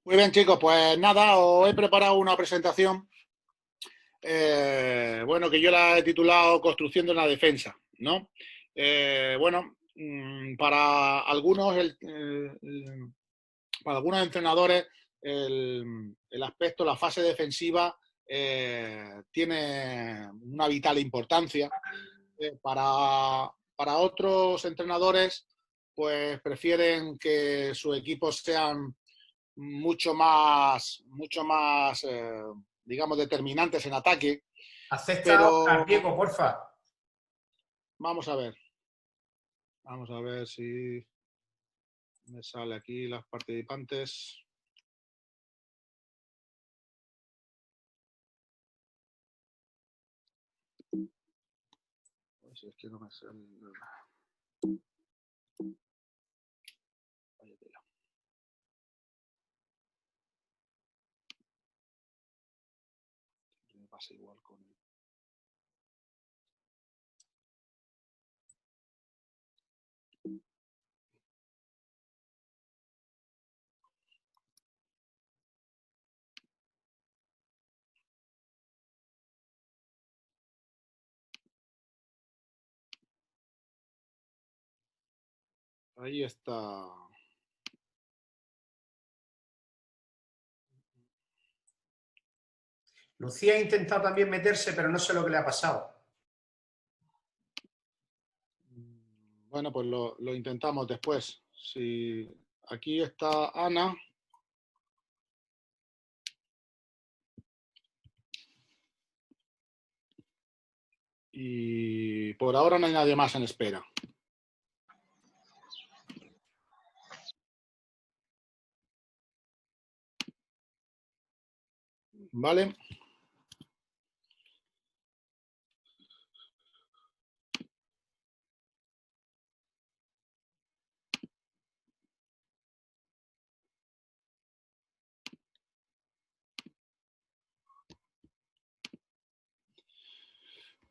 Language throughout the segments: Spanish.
Muy bien, chicos, pues nada, os he preparado una presentación, bueno, que yo la he titulado Construcción de una defensa, ¿no? Bueno, para algunos, para algunos entrenadores, el aspecto, la fase defensiva, tiene una vital importancia. Para otros entrenadores, pues prefieren que sus equipos sean mucho más, digamos, determinantes en ataque, Acepta pero al Diego, porfa. vamos a ver si me sale aquí las participantes. Pues es que no me sale. Me pasa igual con él. Ahí está. Lucía ha intentado también meterse, pero no sé lo que le ha pasado. Bueno, pues lo intentamos después. Si aquí está Ana. Y por ahora no hay nadie más en espera. ¿Vale?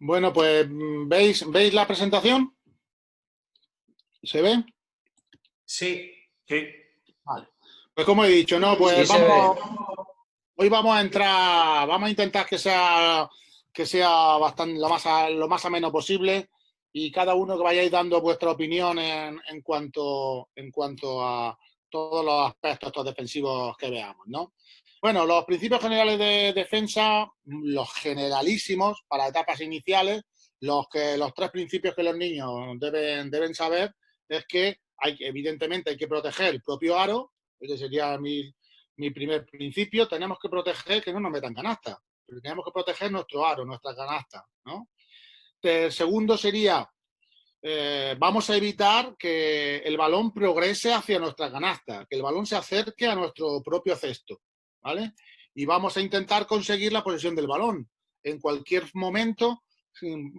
Bueno, pues ¿veis la presentación? ¿Se ve? Sí. Sí. Vale. Pues como he dicho, ¿no? Pues Sí, se ve. hoy vamos a entrar, vamos a intentar que sea bastante lo más ameno posible, y cada uno que vayáis dando vuestra opinión en cuanto a todos los aspectos estos defensivos que veamos, ¿no? Bueno, los principios generales de defensa, los generalísimos para etapas iniciales, los tres principios que los niños deben saber es que evidentemente hay que proteger el propio aro. Ese sería mi primer principio. Tenemos que proteger que no nos metan canasta, pero tenemos que proteger nuestro aro, nuestra canasta, ¿no? El segundo sería, vamos a evitar que el balón progrese hacia nuestra canasta, que el balón se acerque a nuestro propio cesto, ¿vale? Y vamos a intentar conseguir la posesión del balón. En cualquier momento,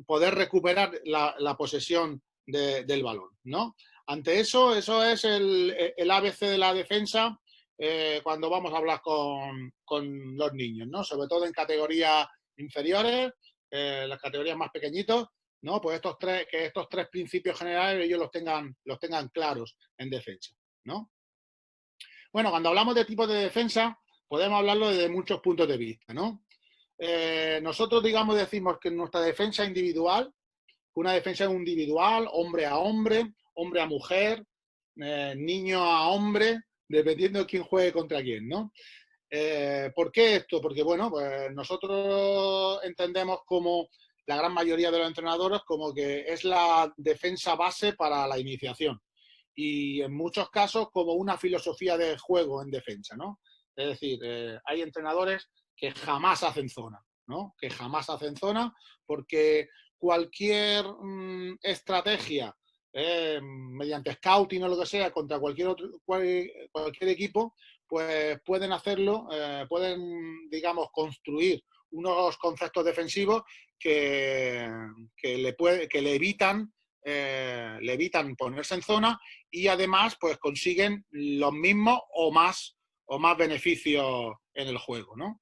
poder recuperar la posesión del balón, ¿no? Ante eso es el ABC de la defensa, cuando vamos a hablar con los niños, ¿no? Sobre todo en categorías inferiores, las categorías más pequeñitos, ¿no? Pues estos tres principios generales ellos los tengan claros en defensa, ¿no? Bueno, cuando hablamos de tipos de defensa, podemos hablarlo desde muchos puntos de vista, ¿no? Nosotros, digamos, decimos que nuestra defensa individual, una defensa individual, hombre a mujer, niño a hombre, dependiendo de quién juegue contra quién, ¿no? ¿Por qué esto? Porque, bueno, pues nosotros entendemos como la gran mayoría de los entrenadores como que es la defensa base para la iniciación, y en muchos casos como una filosofía de juego en defensa, ¿no? Es decir, hay entrenadores que jamás hacen zona, ¿no? Que jamás hacen zona porque cualquier estrategia, mediante scouting o lo que sea, contra cualquier equipo, pues pueden hacerlo, pueden, digamos, construir unos conceptos defensivos que le evitan ponerse en zona, y además pues consiguen los mismos o más beneficios en el juego, ¿no?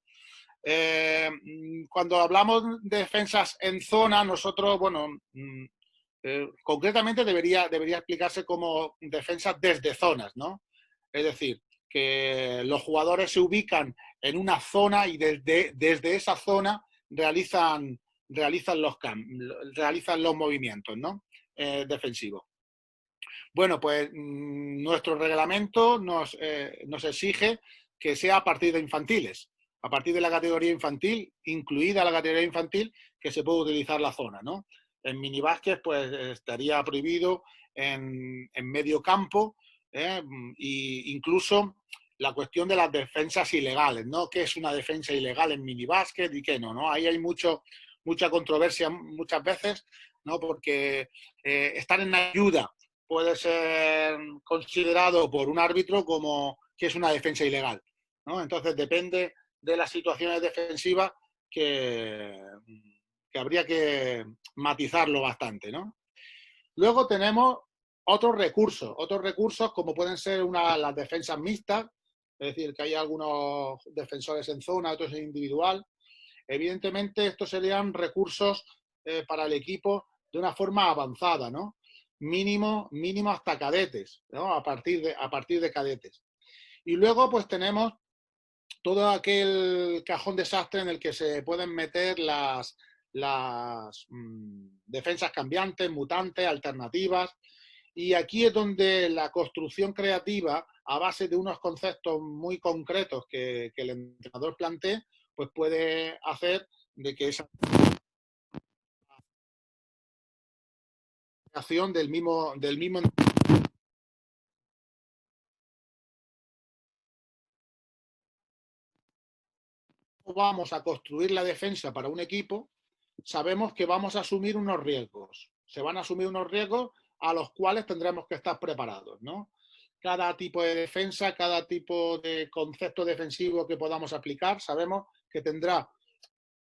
Cuando hablamos de defensas en zona, nosotros, bueno, concretamente debería explicarse como defensas desde zonas, ¿no? Es decir, que los jugadores se ubican en una zona y desde esa zona realizan los movimientos, ¿no? Defensivos. Bueno, pues nuestro reglamento nos exige que sea a partir de infantiles, a partir de la categoría infantil, incluida la categoría infantil, que se puede utilizar la zona, ¿no? En minibásquet, pues estaría prohibido en medio campo, e incluso la cuestión de las defensas ilegales, ¿no? ¿Qué es una defensa ilegal en minibásquet y qué no, ¿no? Ahí hay mucha controversia muchas veces, ¿no? Porque estar en ayuda puede ser considerado por un árbitro como que es una defensa ilegal, ¿no? Entonces depende de las situaciones defensivas que habría que matizarlo bastante, ¿no? Luego tenemos otros recursos como pueden ser las defensas mixtas, es decir, que hay algunos defensores en zona, otros en individual. Evidentemente, estos serían recursos para el equipo de una forma avanzada, ¿no? Mínimo hasta cadetes, ¿no? A partir de cadetes. Y luego, pues tenemos todo aquel cajón desastre en el que se pueden meter las defensas cambiantes, mutantes, alternativas. Y aquí es donde la construcción creativa, a base de unos conceptos muy concretos que el entrenador plantee, pues puede hacer de que esa creación del mismo vamos a construir la defensa para un equipo, sabemos que vamos a asumir unos riesgos. Se van a asumir unos riesgos a los cuales tendremos que estar preparados, ¿no? Cada tipo de defensa, cada tipo de concepto defensivo que podamos aplicar, sabemos que tendrá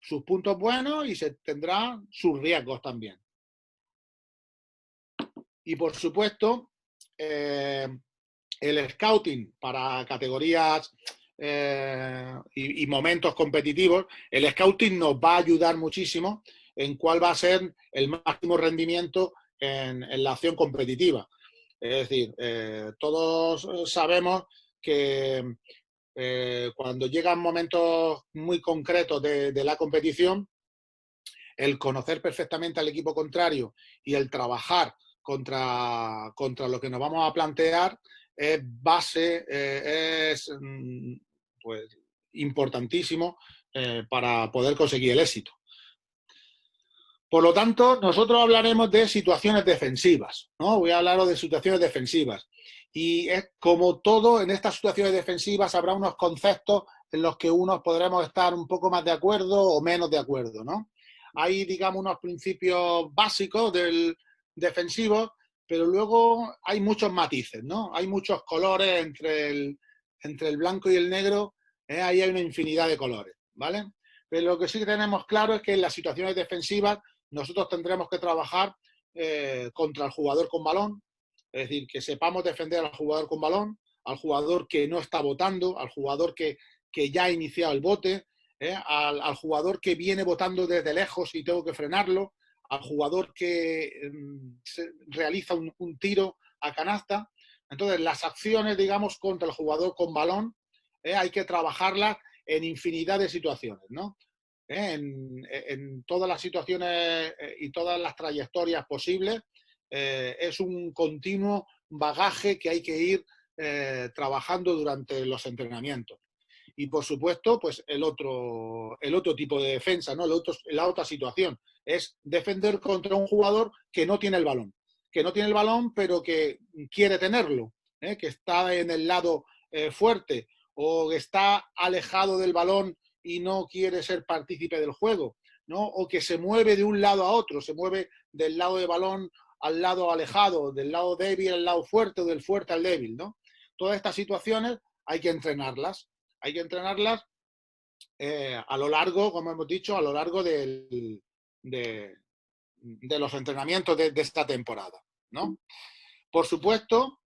sus puntos buenos y tendrá sus riesgos también. Y por supuesto, el scouting para categorías y momentos competitivos, el scouting nos va a ayudar muchísimo en cuál va a ser el máximo rendimiento en la acción competitiva. Es decir, todos sabemos que cuando llegan momentos muy concretos de la competición, el conocer perfectamente al equipo contrario y el trabajar contra lo que nos vamos a plantear es base, es pues importantísimo para poder conseguir el éxito. Por lo tanto, nosotros hablaremos de situaciones defensivas, ¿no? Voy a hablaros de situaciones defensivas. Y es como todo, en estas situaciones defensivas habrá unos conceptos en los que unos podremos estar un poco más de acuerdo o menos de acuerdo, ¿no? Hay, digamos, unos principios básicos del defensivo, pero luego hay muchos matices, ¿no? Hay muchos colores entre el blanco y el negro, ahí hay una infinidad de colores, ¿vale? Pero lo que sí tenemos claro es que en las situaciones defensivas nosotros tendremos que trabajar contra el jugador con balón, es decir, que sepamos defender al jugador con balón, al jugador que no está botando, al jugador que ya ha iniciado el bote, al jugador que viene botando desde lejos y tengo que frenarlo, al jugador que realiza un tiro a canasta. Entonces, las acciones, digamos, contra el jugador con balón, hay que trabajarlas en infinidad de situaciones, ¿no? En todas las situaciones y todas las trayectorias posibles, es un continuo bagaje que hay que ir trabajando durante los entrenamientos. Y por supuesto, pues el otro tipo de defensa, ¿no? La otra situación es defender contra un jugador que no tiene el balón. Que no tiene el balón, pero que quiere tenerlo, que está en el lado fuerte o que está alejado del balón y no quiere ser partícipe del juego, ¿no? O que se mueve de un lado a otro, se mueve del lado de balón al lado alejado, del lado débil al lado fuerte o del fuerte al débil, ¿no? Todas estas situaciones hay que entrenarlas. Hay que entrenarlas a lo largo, como hemos dicho, a lo largo de los entrenamientos de esta temporada, ¿no? Por supuesto,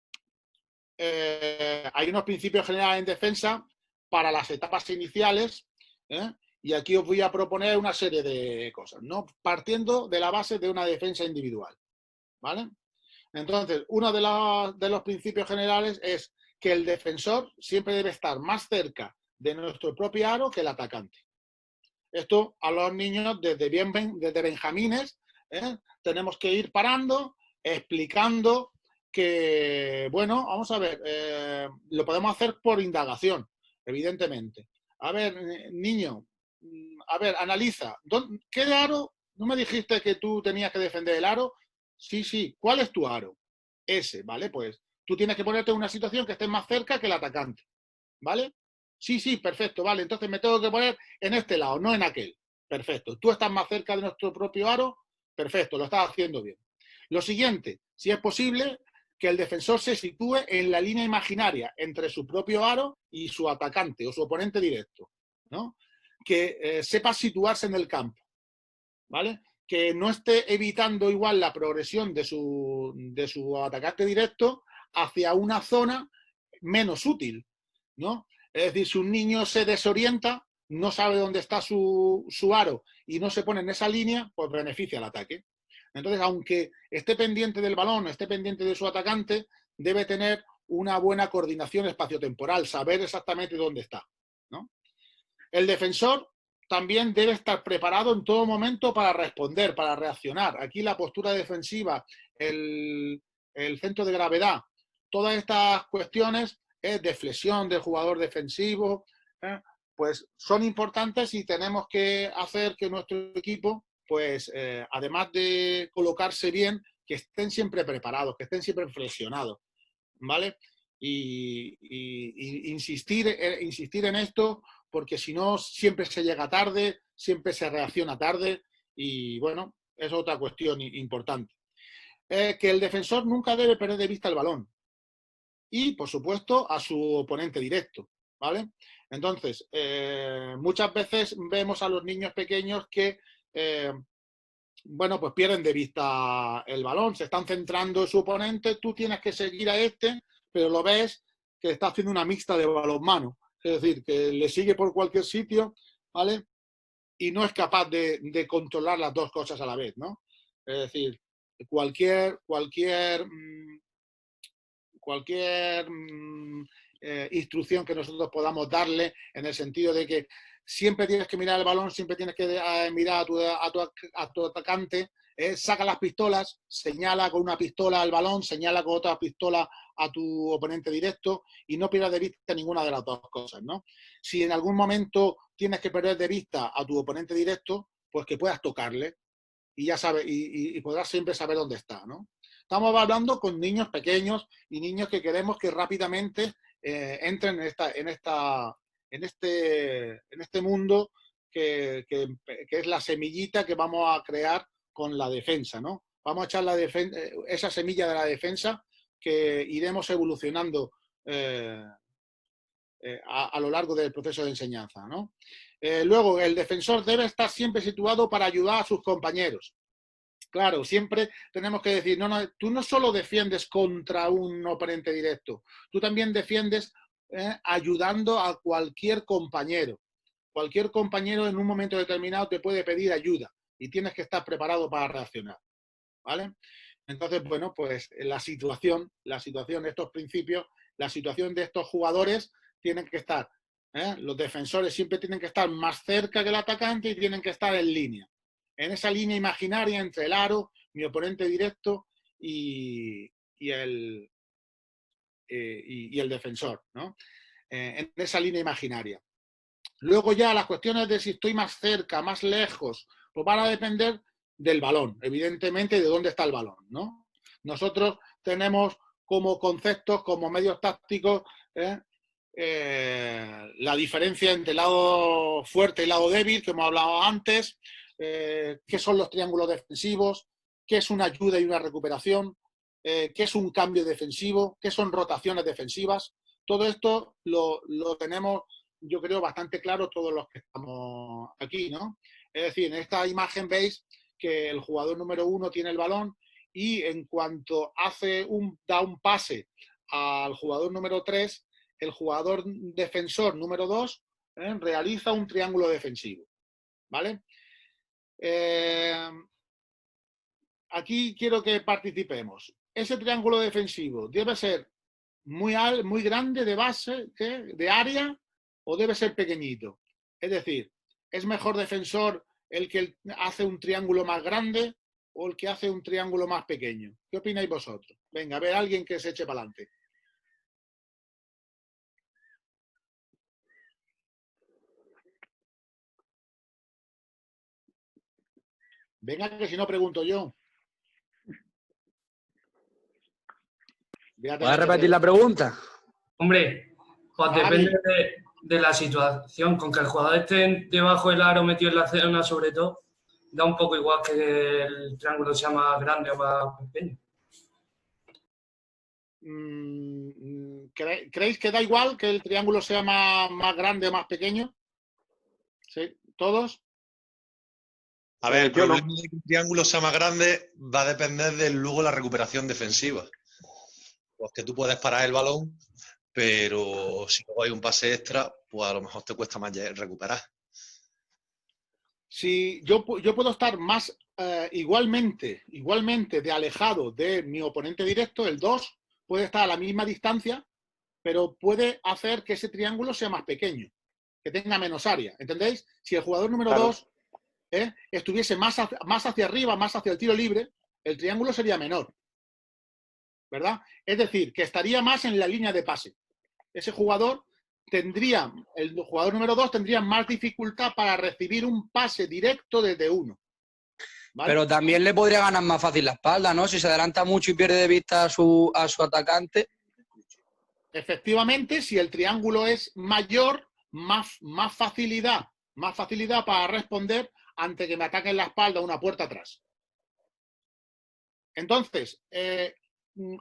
hay unos principios generales en defensa para las etapas iniciales, y aquí os voy a proponer una serie de cosas, ¿no? Partiendo de la base de una defensa individual, ¿vale? Entonces, uno de los principios generales es que el defensor siempre debe estar más cerca de nuestro propio aro que el atacante. Esto a los niños desde benjamines tenemos que ir parando, explicando que, bueno, vamos a ver, lo podemos hacer por indagación, evidentemente. A ver, niño, a ver, analiza, ¿qué aro? ¿No me dijiste que tú tenías que defender el aro? Sí, sí, ¿cuál es tu aro? Ese, ¿vale? Pues tú tienes que ponerte en una situación que estés más cerca que el atacante, ¿vale? Sí, sí, perfecto, vale, entonces me tengo que poner en este lado, no en aquel. Perfecto, tú estás más cerca de nuestro propio aro, perfecto, lo estás haciendo bien. Lo siguiente, si es posible, que el defensor se sitúe en la línea imaginaria entre su propio aro y su atacante o su oponente directo, ¿no? Que sepa situarse en el campo, ¿vale? Que no esté evitando igual la progresión de su atacante directo hacia una zona menos útil, ¿no? Es decir, si un niño se desorienta, no sabe dónde está su aro y no se pone en esa línea, pues beneficia al ataque. Entonces, aunque esté pendiente del balón, esté pendiente de su atacante, debe tener una buena coordinación espaciotemporal, saber exactamente dónde está, ¿no? El defensor también debe estar preparado en todo momento para responder, para reaccionar. Aquí la postura defensiva, el centro de gravedad, todas estas cuestiones de flexión del jugador defensivo, pues son importantes y tenemos que hacer que nuestro equipo, pues además de colocarse bien, que estén siempre preparados, que estén siempre flexionados, ¿vale? Y insistir en esto, porque si no, siempre se llega tarde, siempre se reacciona tarde y bueno, es otra cuestión importante. Que el defensor nunca debe perder de vista el balón y, por supuesto, a su oponente directo, ¿vale? Entonces, muchas veces vemos a los niños pequeños que, bueno, pues pierden de vista el balón, se están centrando en su oponente, tú tienes que seguir a este, pero lo ves que está haciendo una mixta de balonmano, es decir, que le sigue por cualquier sitio, ¿vale? Y no es capaz de controlar las dos cosas a la vez, ¿no? Es decir, cualquier instrucción que nosotros podamos darle en el sentido de que siempre tienes que mirar el balón, siempre tienes que mirar a tu atacante, saca las pistolas, señala con una pistola al balón, señala con otra pistola a tu oponente directo y no pierdas de vista ninguna de las dos cosas, ¿no? Si en algún momento tienes que perder de vista a tu oponente directo, pues que puedas tocarle y ya sabes, y podrás siempre saber dónde está, ¿no? Estamos hablando con niños pequeños y niños que queremos que rápidamente entren en este mundo que es la semillita que vamos a crear con la defensa, ¿no? Vamos a echar esa semilla de la defensa que iremos evolucionando a lo largo del proceso de enseñanza, ¿no? Luego, el defensor debe estar siempre situado para ayudar a sus compañeros. Claro, siempre tenemos que decir, no, tú no solo defiendes contra un oponente directo, tú también defiendes ayudando a cualquier compañero. Cualquier compañero en un momento determinado te puede pedir ayuda y tienes que estar preparado para reaccionar, ¿vale? Entonces, bueno, pues estos principios, la situación de estos jugadores tienen que estar, los defensores siempre tienen que estar más cerca que el atacante y tienen que estar en línea. En esa línea imaginaria entre el aro, mi oponente directo y el defensor, ¿no? En esa línea imaginaria. Luego ya las cuestiones de si estoy más cerca, más lejos, pues van a depender del balón, evidentemente de dónde está el balón, ¿no? Nosotros tenemos como conceptos, como medios tácticos, la diferencia entre el lado fuerte y el lado débil, que hemos hablado antes, qué son los triángulos defensivos, qué es una ayuda y una recuperación, qué es un cambio defensivo, qué son rotaciones defensivas. Todo esto lo tenemos, yo creo, bastante claro todos los que estamos aquí, ¿no? Es decir, en esta imagen veis que el jugador número 1 tiene el balón y en cuanto da un pase al jugador número 3, el jugador defensor número 2 realiza un triángulo defensivo, ¿vale? Aquí quiero que participemos. Ese triángulo defensivo debe ser muy grande de base, de área, o debe ser pequeñito? Es decir, ¿es mejor defensor el que hace un triángulo más grande o el que hace un triángulo más pequeño? ¿Qué opináis vosotros? Venga, a ver, alguien que se eche para adelante. Venga, que si no pregunto yo. ¿Puedes repetir la pregunta? Hombre, pues depende de la situación. Con que el jugador esté debajo del aro metido en la zona, sobre todo, da un poco igual que el triángulo sea más grande o más pequeño. ¿Creéis que da igual que el triángulo sea más grande o más pequeño? ¿Sí? ¿Todos? A ver, el problema de que el triángulo sea más grande va a depender de luego la recuperación defensiva. Pues que tú puedes parar el balón, pero si luego hay un pase extra, pues a lo mejor te cuesta más recuperar. Si yo puedo estar más igualmente de alejado de mi oponente directo, el 2 puede estar a la misma distancia, pero puede hacer que ese triángulo sea más pequeño, que tenga menos área. ¿Entendéis? Si el jugador número 2 estuviese más hacia arriba, más hacia el tiro libre, el triángulo sería menor. ¿Verdad? Es decir, que estaría más en la línea de pase. Ese jugador el jugador número 2 tendría más dificultad para recibir un pase directo desde uno. ¿Vale? Pero también le podría ganar más fácil la espalda, ¿no? Si se adelanta mucho y pierde de vista a su atacante. Efectivamente, si el triángulo es mayor, más facilidad para responder ante que me ataquen la espalda o una puerta atrás. Entonces,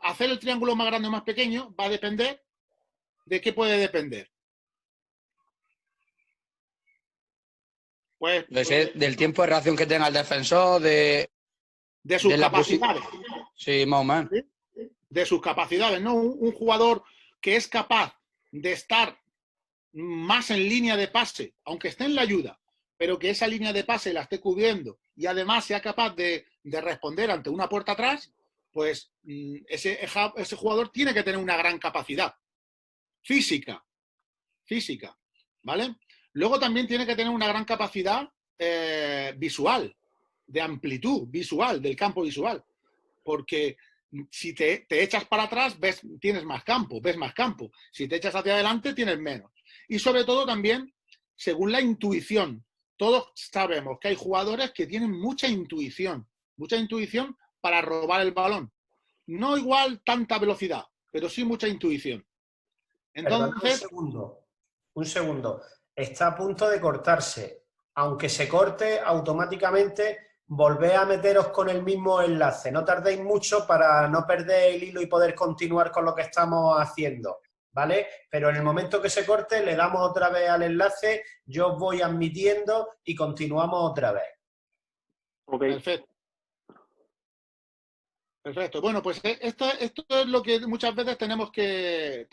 hacer el triángulo más grande o más pequeño va a depender de qué puede depender. Pues, del tiempo de reacción que tenga el defensor, de sus capacidades. Sí, más o menos. ¿Sí? De sus capacidades, ¿no? Un jugador que es capaz de estar más en línea de pase, aunque esté en la ayuda, pero que esa línea de pase la esté cubriendo y además sea capaz de responder ante una puerta atrás, pues ese jugador tiene que tener una gran capacidad física, ¿vale? Luego también tiene que tener una gran capacidad visual, de amplitud visual, del campo visual, porque si te echas para atrás, tienes más campo, ves más campo. Si te echas hacia adelante, tienes menos. Y sobre todo también, según la intuición. Todos sabemos que hay jugadores que tienen mucha intuición para robar el balón. No igual tanta velocidad, pero sí mucha intuición. Entonces, un segundo. Está a punto de cortarse. Aunque se corte, automáticamente volved a meteros con el mismo enlace. No tardéis mucho para no perder el hilo y poder continuar con lo que estamos haciendo, ¿vale? Pero en el momento que se corte, le damos otra vez al enlace, yo os voy admitiendo y continuamos otra vez. Okay. Perfecto. Bueno, pues esto es lo que muchas veces tenemos que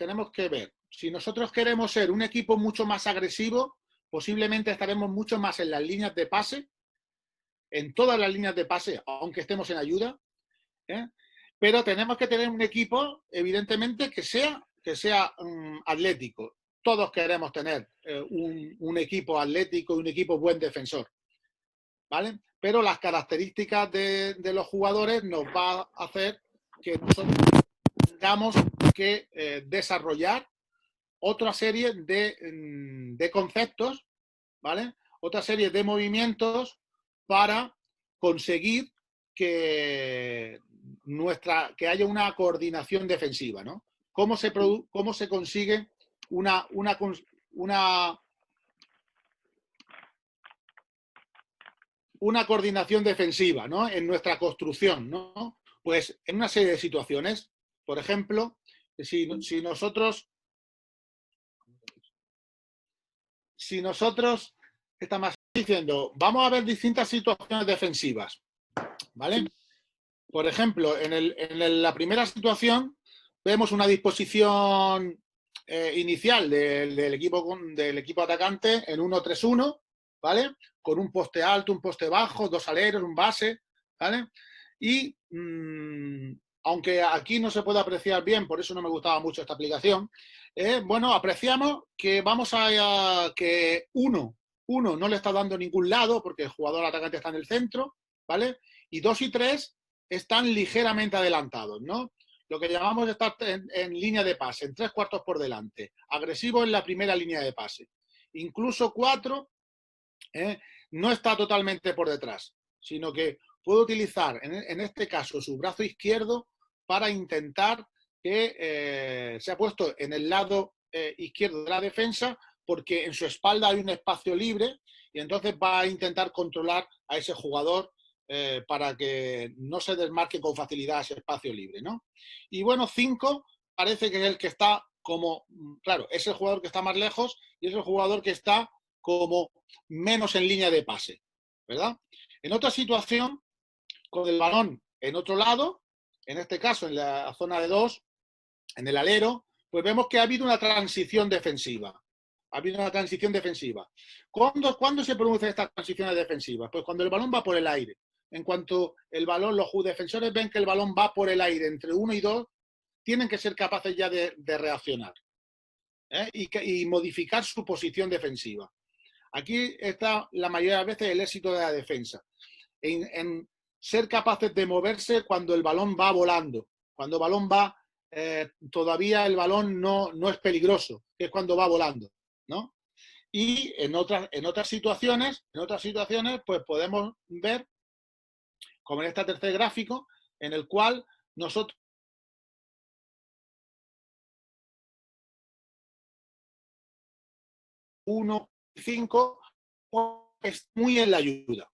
ver. Si nosotros queremos ser un equipo mucho más agresivo, posiblemente estaremos mucho más en las líneas de pase, en todas las líneas de pase, aunque estemos en ayuda, pero tenemos que tener un equipo, evidentemente, que sea atlético. Todos queremos tener un equipo atlético y un equipo buen defensor, ¿vale? Pero las características de los jugadores nos va a hacer que nosotros tengamos que desarrollar otra serie de conceptos, ¿vale? Otra serie de movimientos para conseguir que haya una coordinación defensiva, ¿no? ¿Cómo se consigue una coordinación defensiva, ¿no? En nuestra construcción, ¿no? Pues en una serie de situaciones. Por ejemplo, si nosotros estamos diciendo, vamos a ver distintas situaciones defensivas, ¿vale? Por ejemplo, en la primera situación vemos una disposición inicial del equipo atacante en 1-3-1, ¿vale? Con un poste alto, un poste bajo, dos aleros, un base, ¿vale? Y aunque aquí no se puede apreciar bien, por eso no me gustaba mucho esta aplicación, bueno, apreciamos que que uno no le está dando a ningún lado, porque el jugador atacante está en el centro, ¿vale? Y 2 y 3 están ligeramente adelantados, ¿no? Lo que llamamos estar en línea de pase, en 3/4 por delante. Agresivo en la primera línea de pase. Incluso 4 no está totalmente por detrás, sino que puede utilizar, en este caso, su brazo izquierdo para intentar que se ha puesto en el lado izquierdo de la defensa, porque en su espalda hay un espacio libre y entonces va a intentar controlar a ese jugador para que no se desmarque con facilidad ese espacio libre, ¿no? Y bueno, 5 parece que es el que está como, claro, es el jugador que está más lejos y es el jugador que está como menos en línea de pase, ¿verdad? En otra situación, con el balón en otro lado, en este caso en la zona de 2, en el alero, pues vemos que ha habido una transición defensiva. Ha habido una transición defensiva. ¿Cuándo se producen estas transiciones defensivas? Pues cuando el balón va por el aire. En cuanto el balón, los defensores ven que el balón va por el aire entre 1 y 2, tienen que ser capaces ya de reaccionar y modificar su posición defensiva. Aquí está la mayoría de las veces el éxito de la defensa, en ser capaces de moverse cuando el balón va volando, cuando el balón va, todavía el balón no es peligroso, que es cuando va volando, ¿no? Y en otras situaciones, pues podemos ver, como en este tercer gráfico, en el cual nosotros 1, 5, es muy en la ayuda.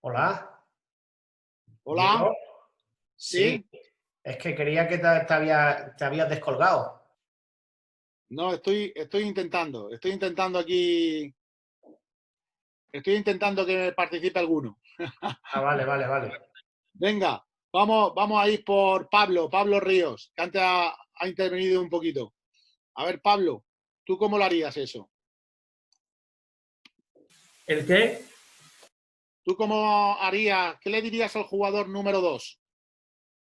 Hola. Hola. ¿Diego? Sí. Es que creía que te habías descolgado. No, estoy intentando aquí. Estoy intentando que participe alguno. Ah, vale. Venga, vamos a ir por Pablo Ríos, que antes ha intervenido un poquito. A ver, Pablo, ¿tú cómo lo harías eso? ¿El qué? ¿Tú cómo harías? ¿Qué le dirías al jugador número 2?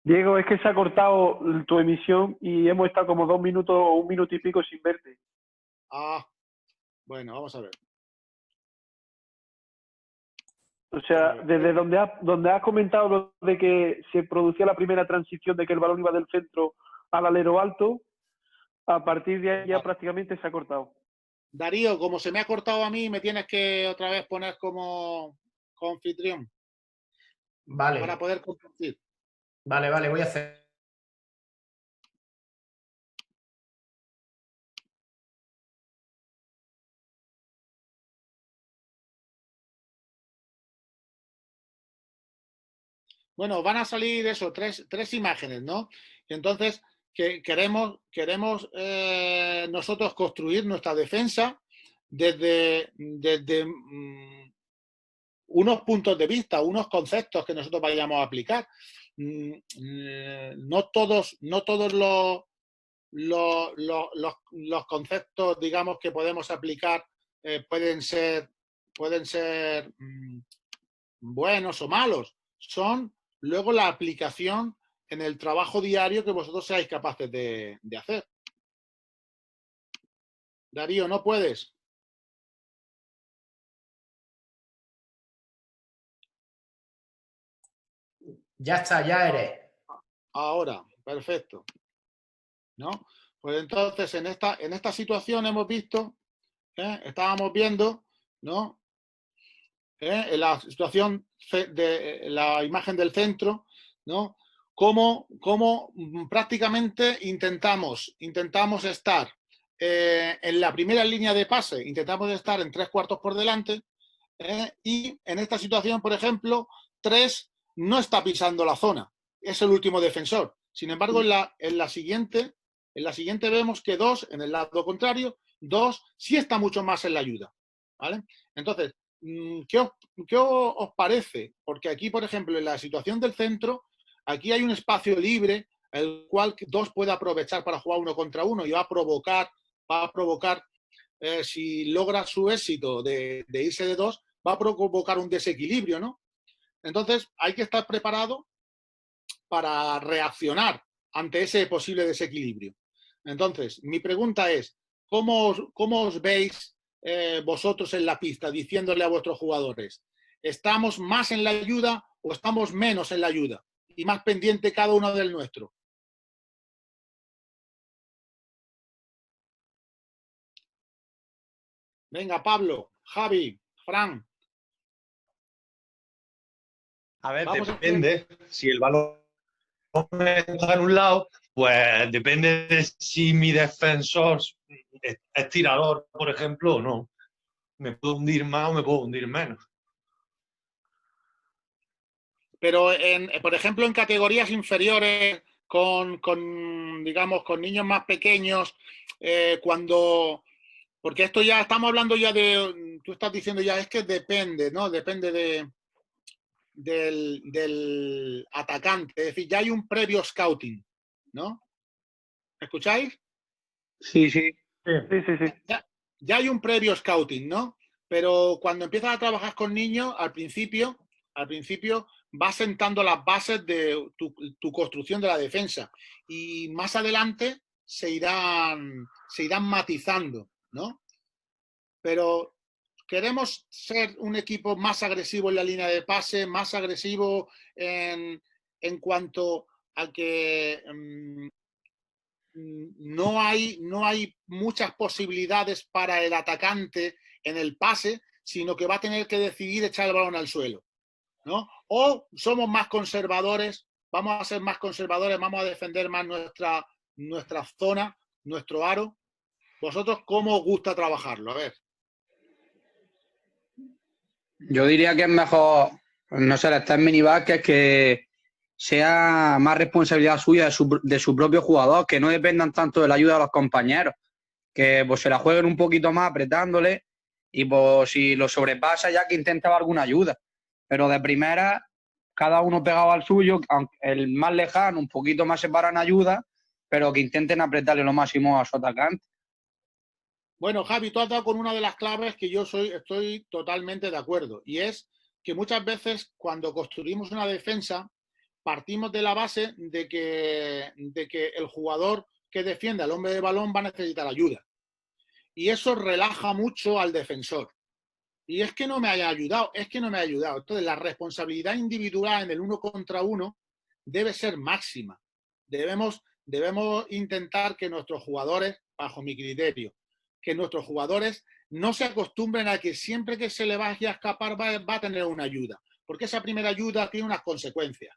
Diego, es que se ha cortado tu emisión y hemos estado como 2 minutos o 1 minuto y pico sin verte. Ah, bueno, vamos a ver. O sea, desde donde has comentado lo de que se producía la primera transición de que el balón iba del centro al alero alto, a partir de ahí ya prácticamente se ha cortado. Darío, como se me ha cortado a mí, me tienes que otra vez poner como anfitrión. Vale. Para poder compartir. Vale, voy a hacer. Bueno, van a salir eso, tres imágenes, ¿no? Y entonces queremos nosotros construir nuestra defensa desde unos puntos de vista, unos conceptos que nosotros vayamos a aplicar. No todos los conceptos, digamos, que podemos aplicar pueden ser buenos o malos. Son luego la aplicación en el trabajo diario que vosotros seáis capaces de hacer. Darío, ¿no puedes? Ya está, ya eres. Ahora, perfecto. ¿No? Pues entonces en esta situación hemos visto, estábamos viendo, ¿no? En la situación de la imagen del centro, ¿no? Cómo prácticamente intentamos estar en la primera línea de pase, intentamos estar en 3/4 por delante, y en esta situación, por ejemplo, 3 no está pisando la zona, es el último defensor. Sin embargo, en la siguiente vemos que 2, en el lado contrario, 2 sí está mucho más en la ayuda, ¿vale? Entonces, ¿qué os parece? Porque aquí, por ejemplo, en la situación del centro, aquí hay un espacio libre, el cual 2 puede aprovechar para jugar 1 contra 1 y va a provocar, si logra su éxito de irse de 2, va a provocar un desequilibrio, ¿no? Entonces, hay que estar preparado para reaccionar ante ese posible desequilibrio. Entonces, mi pregunta es, ¿cómo os veis vosotros en la pista diciéndole a vuestros jugadores? ¿Estamos más en la ayuda o estamos menos en la ayuda? Y más pendiente cada uno del nuestro. Venga, Pablo, Javi, Fran. A ver, depende. Si el balón está en un lado, pues depende de si mi defensor es tirador, por ejemplo, o no. Me puedo hundir más o me puedo hundir menos. Pero, por ejemplo, en categorías inferiores, digamos, con niños más pequeños, porque esto ya estamos hablando ya tú estás diciendo ya, es que depende, ¿no? Depende del atacante. Es decir, ya hay un previo scouting, ¿no? ¿Me escucháis? Sí, sí. Sí. Ya hay un previo scouting, ¿no? Pero cuando empiezas a trabajar con niños, al principio vas sentando las bases de tu construcción de la defensa y más adelante se irán matizando, ¿no? Pero queremos ser un equipo más agresivo en la línea de pase, más agresivo en cuanto a que no hay muchas posibilidades para el atacante en el pase, sino que va a tener que decidir echar el balón al suelo, ¿no? O somos más conservadores, vamos a ser más conservadores, vamos a defender más nuestra zona, nuestro aro. ¿Vosotros cómo os gusta trabajarlo? A ver. Yo diría que es mejor, no sé, estar en minibásquet que sea más responsabilidad suya de su propio jugador, que no dependan tanto de la ayuda de los compañeros, que pues se la jueguen un poquito más apretándole y pues si lo sobrepasa ya que intente alguna ayuda. Pero de primera, cada uno pegado al suyo, aunque el más lejano, un poquito más separan ayuda, pero que intenten apretarle lo máximo a su atacante. Bueno, Javi, tú has dado con una de las claves que yo estoy totalmente de acuerdo, y es que muchas veces cuando construimos una defensa partimos de la base de que el jugador que defiende al hombre de balón va a necesitar ayuda. Y eso relaja mucho al defensor. Y es que no me haya ayudado, Entonces, la responsabilidad individual en el 1 contra 1 debe ser máxima. Debemos intentar que nuestros jugadores, bajo mi criterio, que nuestros jugadores no se acostumbren a que siempre que se le vaya a escapar va a tener una ayuda, porque esa primera ayuda tiene unas consecuencias,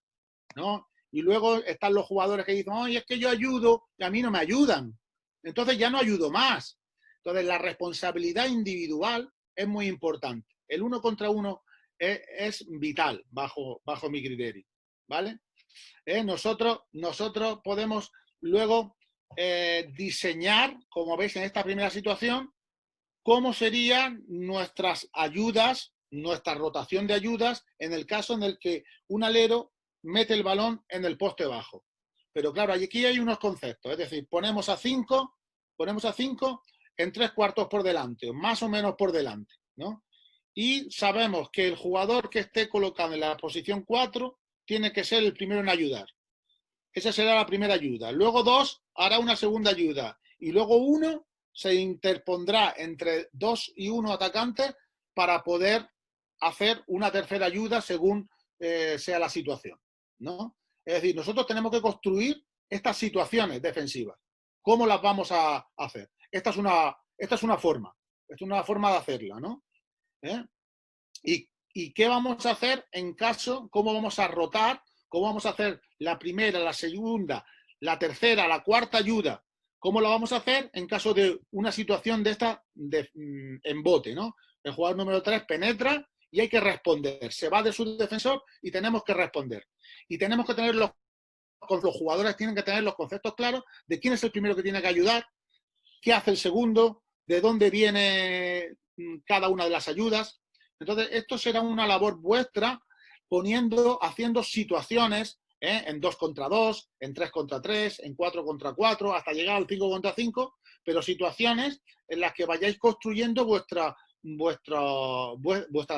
¿no? Y luego están los jugadores que dicen, oye, es que yo ayudo y a mí no me ayudan. Entonces ya no ayudo más. Entonces la responsabilidad individual es muy importante. El 1 contra 1 es vital bajo mi criterio, ¿vale? Nosotros podemos luego diseñar, como veis en esta primera situación, cómo serían nuestras ayudas, nuestra rotación de ayudas en el caso en el que un alero mete el balón en el poste bajo. Pero claro, aquí hay unos conceptos, es decir, ponemos a 5 en 3/4 por delante, más o menos por delante, ¿no? Y sabemos que el jugador que esté colocado en la posición 4 tiene que ser el primero en ayudar. Esa será la primera ayuda. Luego 2 hará una segunda ayuda. Y luego 1 se interpondrá entre 2 y 1 atacantes para poder hacer una tercera ayuda según sea la situación, ¿no? Es decir, nosotros tenemos que construir estas situaciones defensivas. ¿Cómo las vamos a hacer? Esta es una forma de hacerla, ¿no? ¿Y qué vamos a hacer en caso, cómo vamos a rotar, cómo vamos a hacer la primera, la segunda, la tercera, la cuarta ayuda? ¿Cómo lo vamos a hacer en caso de una situación de esta en bote, ¿no? El jugador número 3 penetra y hay que responder. Se va de su defensor y tenemos que responder. Y tenemos que tener los jugadores tienen que tener los conceptos claros de quién es el primero que tiene que ayudar, qué hace el segundo, de dónde viene cada una de las ayudas. Entonces, esto será una labor vuestra haciendo situaciones en 2 contra 2, en 3 contra 3, en 4 contra 4, hasta llegar al 5 contra 5, pero situaciones en las que vayáis construyendo vuestra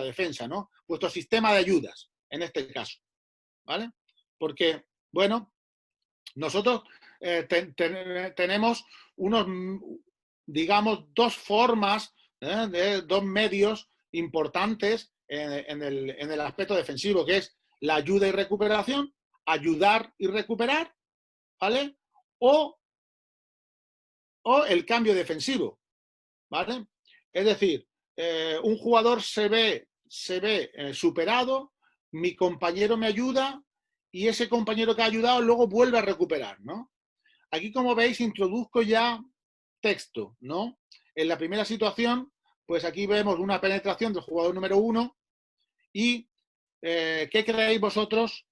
defensa, ¿no? Vuestro sistema de ayudas, en este caso, ¿vale? Porque, bueno, nosotros tenemos digamos, 2 formas, de 2 medios importantes en el aspecto defensivo, que es la ayuda y recuperación, ayudar y recuperar, ¿vale? O el cambio defensivo, ¿vale? Es decir, un jugador se ve superado, mi compañero me ayuda y ese compañero que ha ayudado luego vuelve a recuperar, ¿no? Aquí, como veis, introduzco ya texto, ¿no? En la primera situación, pues aquí vemos una penetración del jugador número 1 y ¿qué creéis vosotros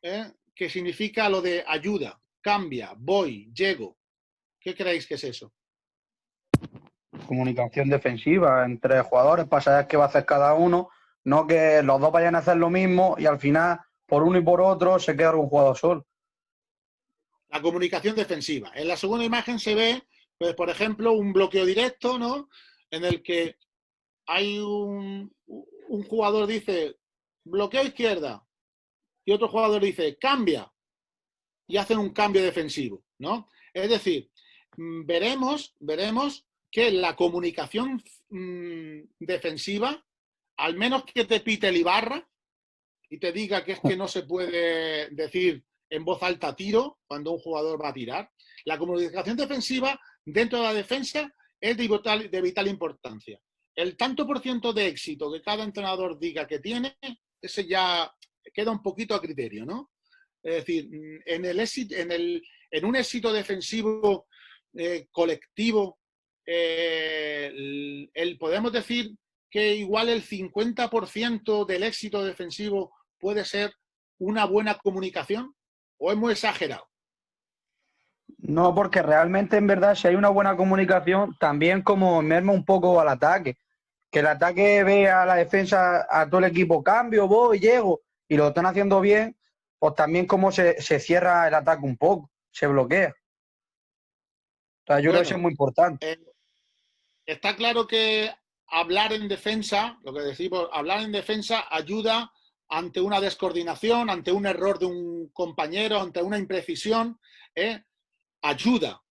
que significa lo de ayuda, cambia, voy, llego? ¿Qué creéis que es eso? Comunicación defensiva entre jugadores para saber qué va a hacer cada uno, no que los dos vayan a hacer lo mismo y al final, por uno y por otro, se queda un jugador solo. La comunicación defensiva. En la segunda imagen se ve, pues, por ejemplo, un bloqueo directo, ¿no? En el que hay un jugador dice bloqueo izquierda y otro jugador dice cambia y hacen un cambio defensivo, ¿no? Es decir, veremos que la comunicación defensiva, al menos que te pite el Ibarra y te diga que es que no se puede decir en voz alta tiro cuando un jugador va a tirar, la comunicación defensiva dentro de la defensa es de vital importancia. El tanto por ciento de éxito que cada entrenador diga que tiene, ese ya queda un poquito a criterio, ¿no? Es decir, en un éxito defensivo colectivo, podemos decir que igual el 50% del éxito defensivo puede ser una buena comunicación, ¿o es muy exagerado? No, porque realmente, en verdad, si hay una buena comunicación, también como merma un poco al ataque. Que el ataque vea a la defensa, a todo el equipo, cambio, voy, llego, y lo están haciendo bien, pues también como se cierra el ataque un poco, se bloquea. O sea, yo creo que eso es muy importante. Está claro que hablar en defensa, lo que decimos, hablar en defensa ayuda ante una descoordinación, ante un error de un compañero, ante una imprecisión, ayuda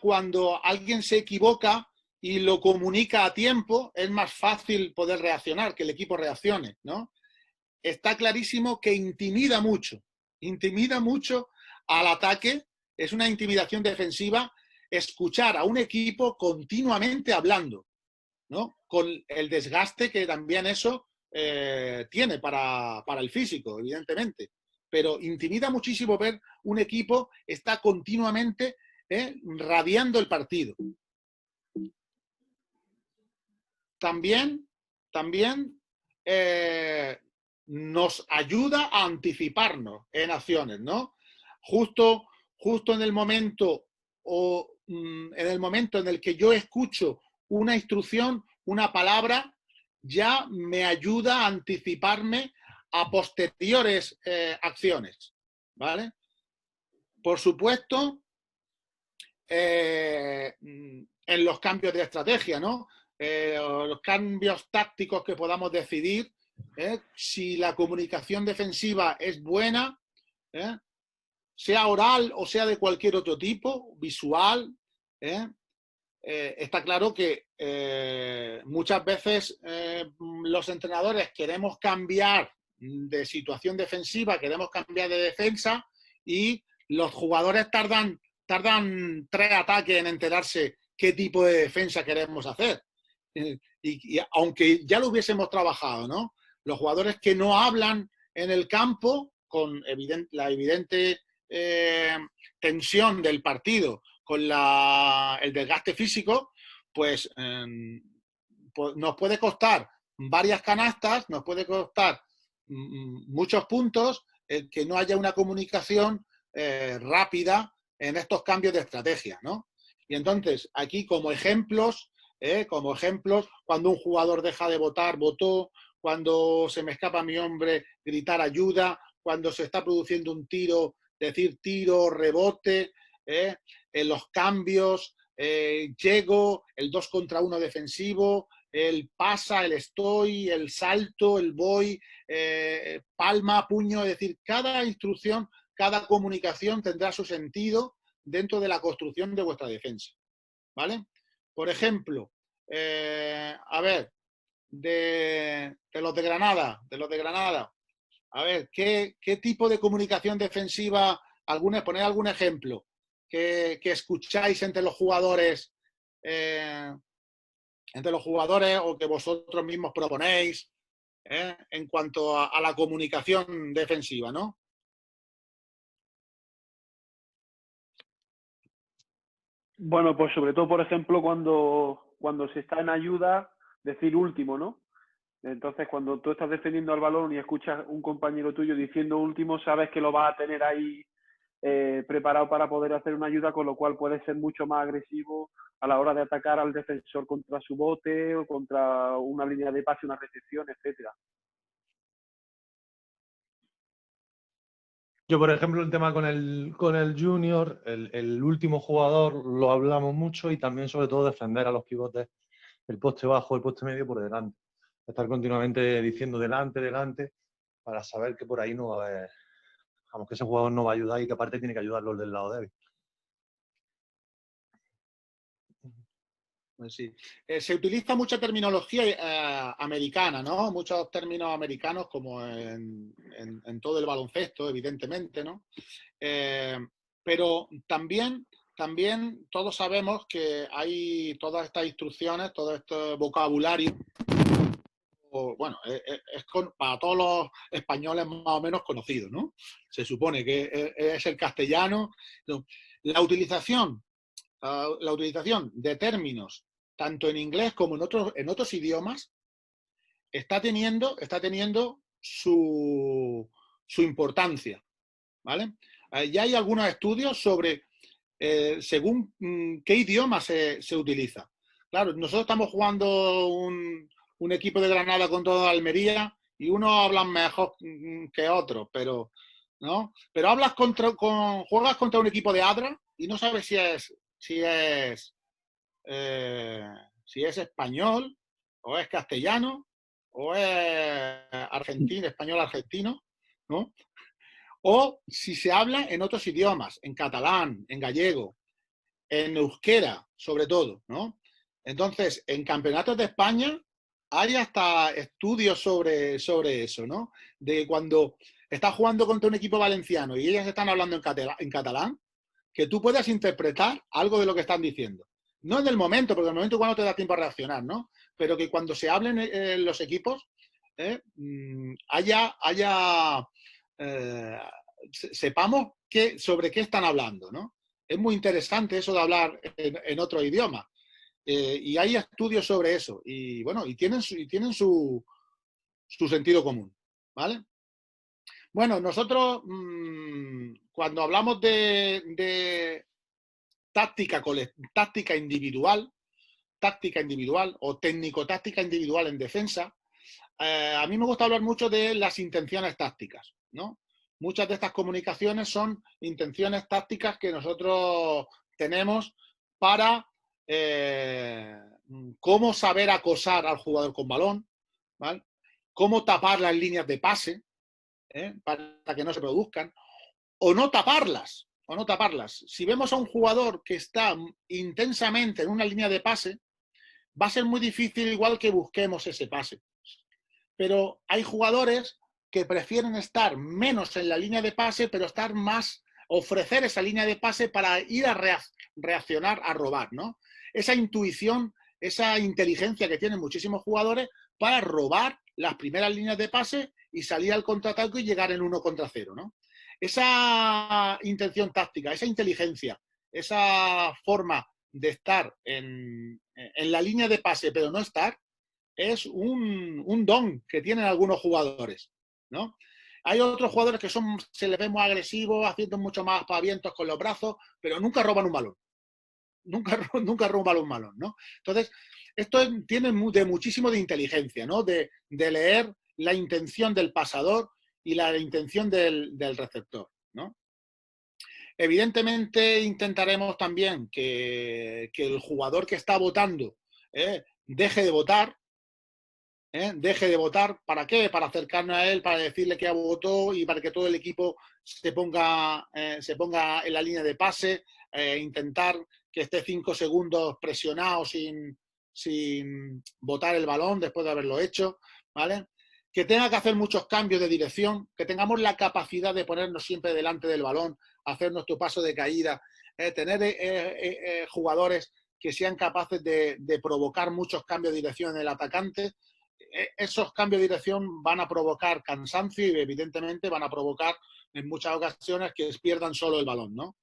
cuando alguien se equivoca y lo comunica a tiempo, es más fácil poder reaccionar, que el equipo reaccione, ¿no? Está clarísimo que intimida mucho al ataque, es una intimidación defensiva escuchar a un equipo continuamente hablando, ¿no? Con el desgaste que también eso tiene para el físico, evidentemente. Pero intimida muchísimo ver un equipo está continuamente radiando el partido. También nos ayuda a anticiparnos en acciones, ¿no? Justo en el momento en el que yo escucho una instrucción, una palabra, ya me ayuda a anticiparme a posteriores acciones, ¿vale? por supuesto, en los cambios de estrategia, ¿no? Los cambios tácticos que podamos decidir, si la comunicación defensiva es buena, sea oral o sea de cualquier otro tipo, visual, está claro que muchas veces los entrenadores queremos cambiar de situación defensiva, queremos cambiar de defensa y los jugadores tardan 3 ataques en enterarse qué tipo de defensa queremos hacer. Y aunque ya lo hubiésemos trabajado, ¿no? Los jugadores que no hablan en el campo con la evidente tensión del partido, con el desgaste físico, pues nos puede costar varias canastas, nos puede costar muchos puntos que no haya una comunicación rápida en estos cambios de estrategia, ¿no? Y entonces, aquí como ejemplos, cuando un jugador deja de votar, votó, cuando se me escapa mi hombre, gritar ayuda, cuando se está produciendo un tiro, decir tiro, rebote, en los cambios, llego, el 2 contra 1 defensivo, el pasa, el estoy, el salto, el voy, palma, puño, es decir, cada instrucción, cada comunicación tendrá su sentido dentro de la construcción de vuestra defensa, ¿vale? Por ejemplo, a ver, de los de Granada, a ver, ¿qué tipo de comunicación defensiva, poner algún ejemplo que escucháis entre los jugadores o que vosotros mismos proponéis en cuanto a la comunicación defensiva, ¿no? Bueno, pues sobre todo, por ejemplo, cuando se está en ayuda, decir último, ¿no? Entonces, cuando tú estás defendiendo al balón y escuchas un compañero tuyo diciendo último, sabes que lo vas a tener ahí preparado para poder hacer una ayuda, con lo cual puede ser mucho más agresivo a la hora de atacar al defensor contra su bote o contra una línea de pase, una recepción, etcétera. Yo, por ejemplo, el tema con el junior, el último jugador, lo hablamos mucho y también, sobre todo, defender a los pivotes, el poste bajo, el poste medio por delante. Estar continuamente diciendo delante, para saber que por ahí no va a haber, vamos, que ese jugador no va a ayudar y que aparte tiene que ayudar los del lado débil. Pues sí. Se utiliza mucha terminología americana, ¿no? Muchos términos americanos, como en todo el baloncesto, evidentemente, ¿no? Pero también todos sabemos que hay todas estas instrucciones, todo este vocabulario, bueno, para todos los españoles más o menos conocidos, ¿no? Se supone que es el castellano. La utilización de términos, tanto en inglés como en otros idiomas, está teniendo su importancia, ¿vale? Ya hay algunos estudios sobre según qué idioma se utiliza. Claro, nosotros estamos jugando un equipo de Granada contra Almería y unos hablan mejor que otros, pero ¿no? Pero juegas contra un equipo de Adra y no sabes si es español o es castellano o es español argentino, ¿no? O si se habla en otros idiomas, en catalán, en gallego, en euskera, sobre todo, ¿no? Entonces, en campeonatos de España hay hasta estudios sobre eso, ¿no? De cuando estás jugando contra un equipo valenciano y ellas están hablando en catalán, que tú puedas interpretar algo de lo que están diciendo. No en el momento, porque en el momento igual no te da tiempo a reaccionar, ¿no? Pero que cuando se hablen los equipos, sepamos sobre qué están hablando, ¿no? Es muy interesante eso de hablar en otro idioma. Y hay estudios sobre eso. Y bueno, y tienen su sentido común, ¿vale? Bueno, nosotros cuando hablamos de táctica individual o técnico-táctica individual en defensa, a mí me gusta hablar mucho de las intenciones tácticas, ¿no? Muchas de estas comunicaciones son intenciones tácticas que nosotros tenemos para cómo saber acosar al jugador con balón, ¿vale? Cómo tapar las líneas de pase para que no se produzcan, o no taparlas. Si vemos a un jugador que está intensamente en una línea de pase, va a ser muy difícil igual que busquemos ese pase. Pero hay jugadores que prefieren estar menos en la línea de pase, pero estar más, ofrecer esa línea de pase para ir a reaccionar, a robar, ¿no? Esa intuición, esa inteligencia que tienen muchísimos jugadores para robar las primeras líneas de pase y salir al contraataque y llegar en 1 contra 0, ¿no? Esa intención táctica, esa inteligencia, esa forma de estar en la línea de pase, pero no estar, es un don que tienen algunos jugadores, ¿no? Hay otros jugadores que se les ve muy agresivos, haciendo mucho más aspavientos con los brazos, pero nunca roban un balón. Nunca roban un balón, ¿no? Entonces, esto tiene muchísimo de inteligencia, ¿no? De leer la intención del pasador y la intención del receptor, ¿no? Evidentemente intentaremos también que el jugador que está votando deje de votar. Deje de votar. ¿Para qué? Para acercarnos a él, para decirle que ya votó y para que todo el equipo se ponga en la línea de pase, intentar que esté 5 segundos presionado sin botar el balón después de haberlo hecho, ¿vale? Que tenga que hacer muchos cambios de dirección, que tengamos la capacidad de ponernos siempre delante del balón, hacer nuestro paso de caída, tener jugadores que sean capaces de provocar muchos cambios de dirección en el atacante. Esos cambios de dirección van a provocar cansancio y evidentemente van a provocar en muchas ocasiones que pierdan solo el balón, ¿no?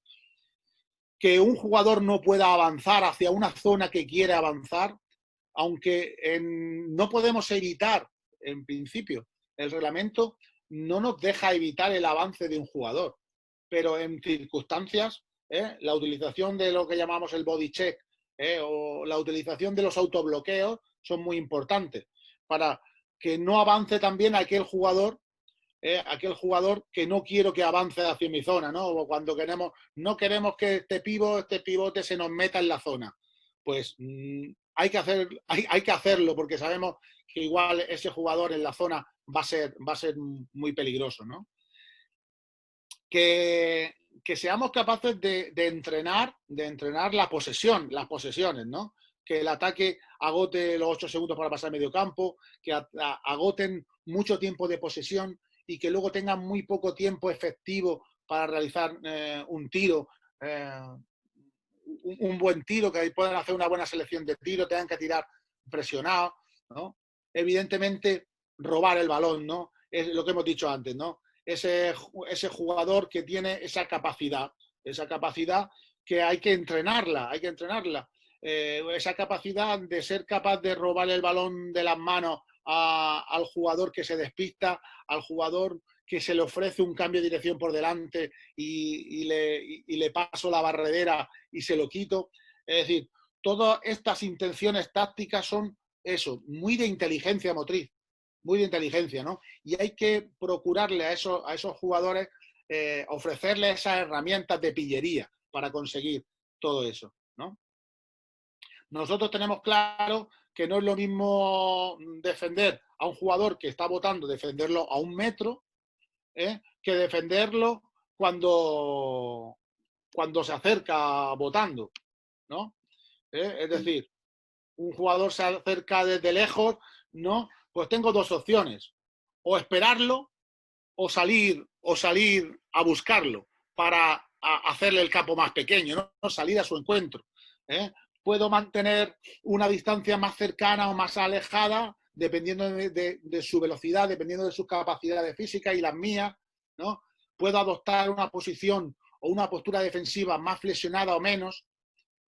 Que un jugador no pueda avanzar hacia una zona que quiere avanzar, aunque no podemos evitar, en principio, el reglamento no nos deja evitar el avance de un jugador, pero en circunstancias, la utilización de lo que llamamos el body check o la utilización de los autobloqueos son muy importantes para que no avance también aquel jugador que no quiero que avance hacia mi zona, ¿no? O cuando no queremos que este pivote se nos meta en la zona. Pues hay que hacerlo porque sabemos que igual ese jugador en la zona va a ser muy peligroso, ¿no? Que seamos capaces de entrenar las posesiones, ¿no? Que el ataque agote los 8 segundos para pasar medio campo, que agoten mucho tiempo de posesión y que luego tengan muy poco tiempo efectivo para realizar un tiro, un buen tiro, que puedan hacer una buena selección de tiro, tengan que tirar presionados, ¿no? Evidentemente, robar el balón, ¿no? Es lo que hemos dicho antes, ¿no? Ese jugador que tiene esa capacidad que hay que entrenarla, esa capacidad de ser capaz de robar el balón de las manos al jugador que se despista, al jugador que se le ofrece un cambio de dirección por delante y le paso la barredera y se lo quito. Es decir, todas estas intenciones tácticas son eso, muy de inteligencia motriz, muy de inteligencia, ¿no? Y hay que procurarle a esos jugadores ofrecerles esas herramientas de pillería para conseguir todo eso, ¿no? Nosotros tenemos claro que no es lo mismo defender a un jugador que está votando, defenderlo a 1 metro, que defenderlo cuando se acerca votando, ¿no? Es decir, un jugador se acerca desde lejos, ¿no? Pues tengo 2 opciones, o esperarlo o salir a buscarlo para hacerle el campo más pequeño, ¿no? Salir a su encuentro, Puedo mantener una distancia más cercana o más alejada, dependiendo de su velocidad, dependiendo de sus capacidades físicas y las mías, ¿no? Puedo adoptar una posición o una postura defensiva más flexionada o menos.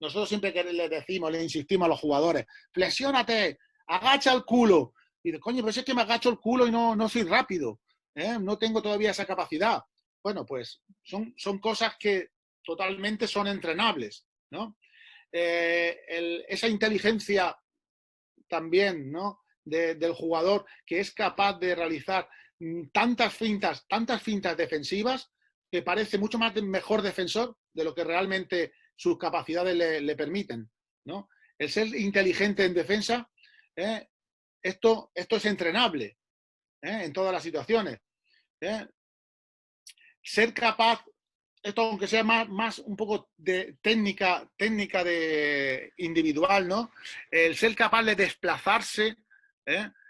Nosotros siempre que le insistimos a los jugadores, flexiónate, agacha el culo. Y dice, coño, pues es que me agacho el culo y no soy rápido, no tengo todavía esa capacidad. Bueno, pues son cosas que totalmente son entrenables, ¿no? Esa inteligencia también, ¿no? Del jugador que es capaz de realizar tantas fintas defensivas que parece mucho más mejor defensor de lo que realmente sus capacidades le permiten, ¿no? El ser inteligente en defensa, esto es entrenable en todas las situaciones. Ser capaz, esto aunque sea más un poco de técnica de individual, ¿no? El ser capaz de desplazarse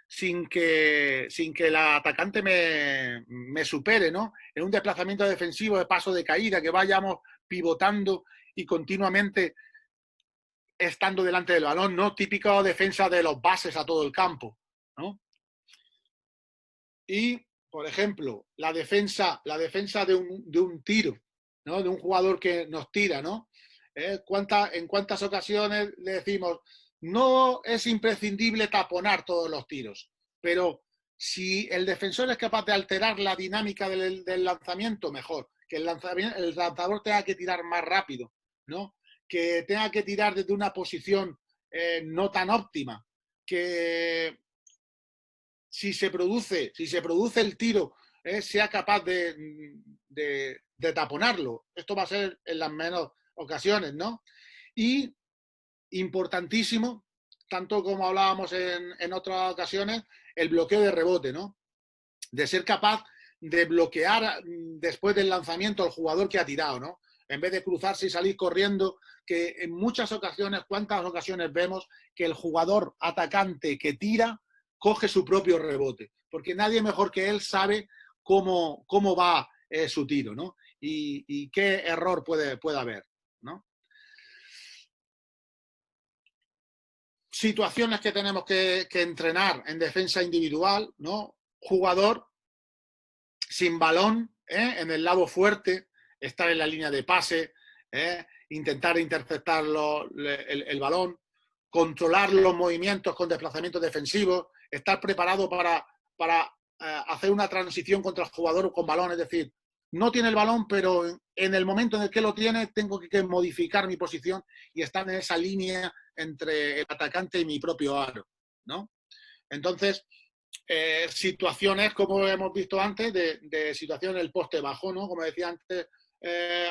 sin que el atacante me supere, ¿no? En un desplazamiento defensivo de paso de caída, que vayamos pivotando y continuamente estando delante del balón, ¿no? Típica defensa de los bases a todo el campo, ¿no? Y, por ejemplo, la defensa de un tiro, ¿no? De un jugador que nos tira, ¿no? En cuántas ocasiones le decimos, no es imprescindible taponar todos los tiros, pero si el defensor es capaz de alterar la dinámica del lanzamiento, mejor. Que el lanzador tenga que tirar más rápido, ¿no? Que tenga que tirar desde una posición no tan óptima, que si se produce el tiro, sea capaz de taponarlo. Esto va a ser en las menos ocasiones, ¿no? Y importantísimo, tanto como hablábamos en otras ocasiones, el bloqueo de rebote, ¿no? De ser capaz de bloquear después del lanzamiento al jugador que ha tirado, ¿no? En vez de cruzarse y salir corriendo, que en muchas ocasiones, ¿cuántas ocasiones vemos que el jugador atacante que tira coge su propio rebote? Porque nadie mejor que él sabe cómo va su tiro, ¿no? Y qué error puede haber, ¿no? Situaciones que tenemos que entrenar en defensa individual, ¿no? Jugador sin balón, en el lado fuerte, estar en la línea de pase, intentar interceptar el balón, controlar los movimientos con desplazamientos defensivos, estar preparado para hacer una transición contra el jugador con balón, es decir, no tiene el balón, pero en el momento en el que lo tiene tengo que modificar mi posición y estar en esa línea entre el atacante y mi propio aro, ¿no? Entonces, situaciones, como hemos visto antes, de situación en el poste bajo, ¿no? Como decía antes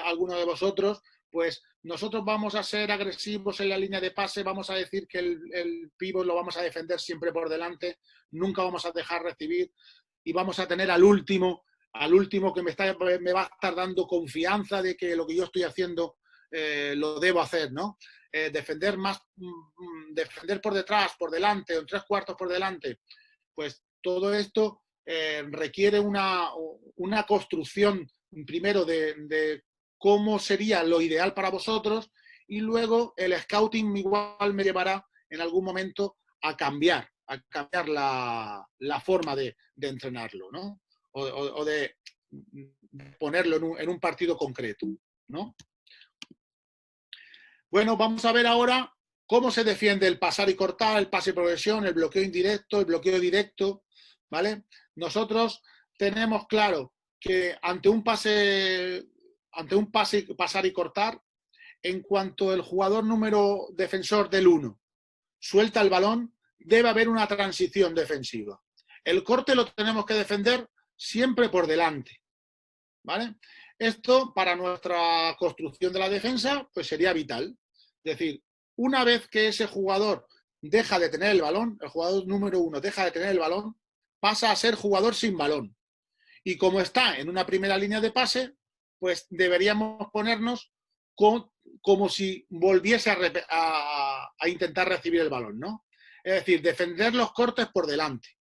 alguno de vosotros, pues nosotros vamos a ser agresivos en la línea de pase, vamos a decir que el pívot lo vamos a defender siempre por delante, nunca vamos a dejar recibir y vamos a tener al último que me va a estar dando confianza de que lo que yo estoy haciendo lo debo hacer, ¿no? Defender por detrás, por delante, o en 3/4 por delante, pues todo esto requiere una construcción primero de cómo sería lo ideal para vosotros y luego el scouting igual me llevará en algún momento a cambiar la forma de entrenarlo, ¿no? O de ponerlo en un partido concreto, ¿no? Bueno, vamos a ver ahora cómo se defiende el pasar y cortar, el pase y progresión, el bloqueo indirecto, el bloqueo directo, ¿vale? Nosotros tenemos claro que ante un pase, pasar y cortar, en cuanto el jugador número defensor del 1 suelta el balón, debe haber una transición defensiva. El corte lo tenemos que defender siempre por delante, ¿vale? Esto, para nuestra construcción de la defensa, pues sería vital. Es decir, una vez que ese jugador deja de tener el balón, el jugador número 1 deja de tener el balón, pasa a ser jugador sin balón. Y como está en una primera línea de pase, pues deberíamos ponernos como si volviese a intentar recibir el balón, ¿no? Es decir, defender los cortes por delante.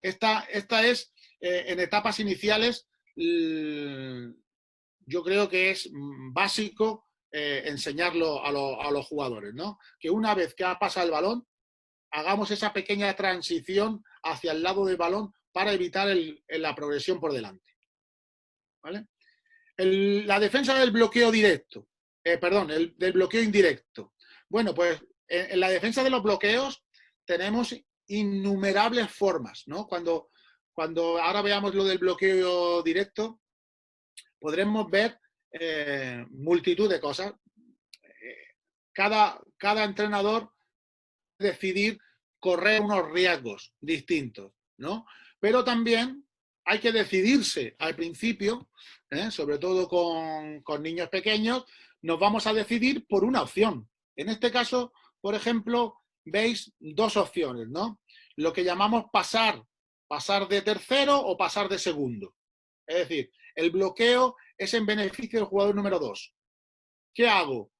Esta es, en etapas iniciales, yo creo que es básico enseñarlo a los jugadores, ¿no? Que una vez que ha pasado el balón, hagamos esa pequeña transición hacia el lado del balón para evitar la progresión por delante, ¿vale? La defensa del bloqueo directo, del bloqueo indirecto. Bueno, pues en la defensa de los bloqueos tenemos innumerables formas, ¿no? Cuando ahora veamos lo del bloqueo directo, podremos ver multitud de cosas. Cada entrenador decidir correr unos riesgos distintos, ¿no? pero también hay que decidirse al principio, sobre todo con niños pequeños, nos vamos a decidir por una opción. En este caso, por ejemplo, veis dos opciones, ¿no? Lo que llamamos pasar de tercero o pasar de segundo. Es decir, el bloqueo es en beneficio del jugador número 2. ¿Qué hago?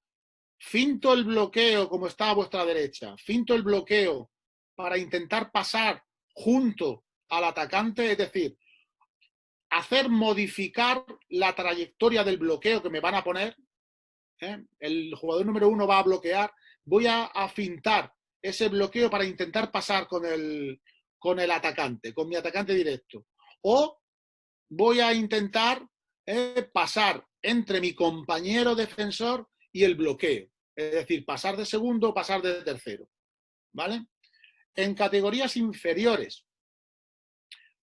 Finto el bloqueo como está a vuestra derecha, finto el bloqueo para intentar pasar junto al atacante, es decir, hacer modificar la trayectoria del bloqueo que me van a poner. El jugador número 1 va a bloquear, voy a fintar ese bloqueo para intentar pasar con el atacante, con mi atacante directo. O voy a intentar pasar entre mi compañero defensor y el bloqueo. Es decir, pasar de segundo o pasar de tercero. ¿Vale? En categorías inferiores,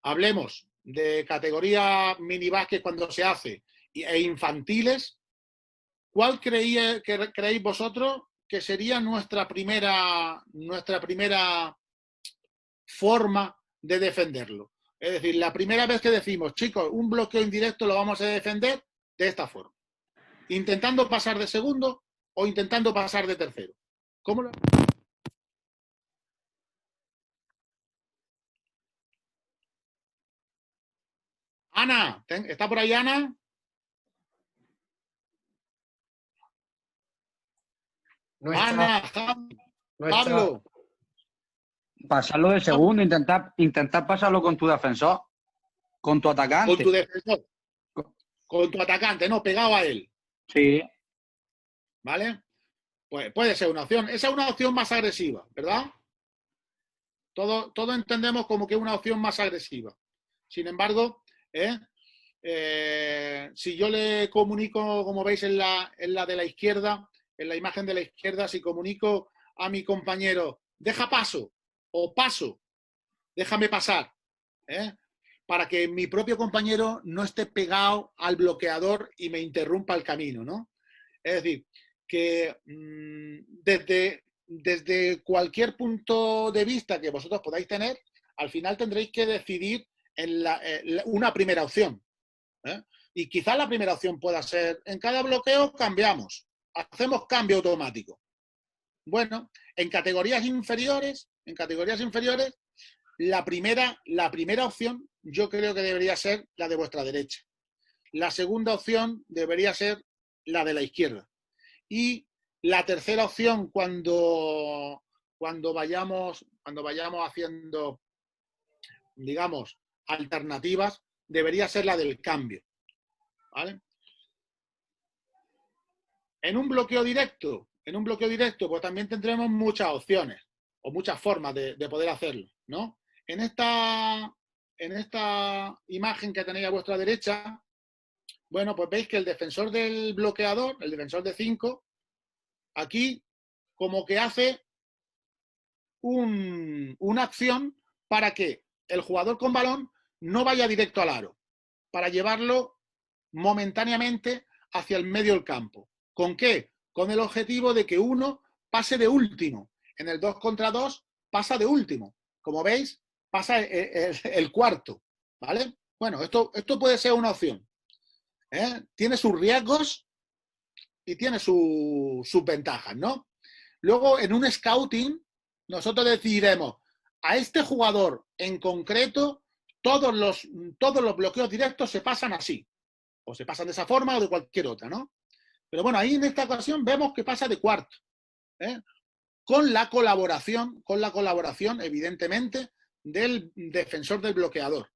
hablemos de categoría minibásquet cuando se hace e infantiles, ¿cuál creéis vosotros que sería nuestra primera forma de defenderlo? Es decir, la primera vez que decimos, chicos, un bloqueo indirecto lo vamos a defender de esta forma. Intentando pasar de segundo o intentando pasar de tercero. ¿Cómo lo...? Ana, ¿está por ahí Ana? No está, Ana, Pablo. Pasarlo de segundo, intentar pasarlo con tu defensor, con tu atacante. Con tu defensor. Con tu atacante, no, pegado a él. Sí. ¿Vale? Pues puede ser una opción. Esa es una opción más agresiva, ¿verdad? Todo entendemos como que es una opción más agresiva. Sin embargo, si yo le comunico, como veis en la de la izquierda, en la imagen de la izquierda, si comunico a mi compañero, deja paso o paso, déjame pasar, para que mi propio compañero no esté pegado al bloqueador y me interrumpa el camino, ¿no? Es decir, que desde cualquier punto de vista que vosotros podáis tener, al final tendréis que decidir en una primera opción. Y quizás la primera opción pueda ser, en cada bloqueo cambiamos, hacemos cambio automático. Bueno, en categorías inferiores, la primera opción yo creo que debería ser la de vuestra derecha. La segunda opción debería ser la de la izquierda. Y la tercera opción cuando vayamos haciendo, digamos, alternativas, debería ser la del cambio. ¿Vale? En un bloqueo directo, pues también tendremos muchas opciones o muchas formas de poder hacerlo, ¿no? En esta imagen que tenéis a vuestra derecha, bueno, pues veis que el defensor del bloqueador, el defensor de 5, aquí como que hace una acción para que el jugador con balón no vaya directo al aro, para llevarlo momentáneamente hacia el medio del campo. ¿Con qué? Con el objetivo de que uno pase de último. En el 2 contra 2 pasa de último. Como veis, pasa el cuarto. ¿Vale? Bueno, esto puede ser una opción. Tiene sus riesgos y tiene sus ventajas, ¿no? Luego, en un scouting, nosotros decidiremos a este jugador en concreto, todos los bloqueos directos se pasan así. O se pasan de esa forma o de cualquier otra, ¿no? Pero bueno, ahí en esta ocasión vemos que pasa de cuarto. Con la colaboración, evidentemente, del defensor del bloqueador,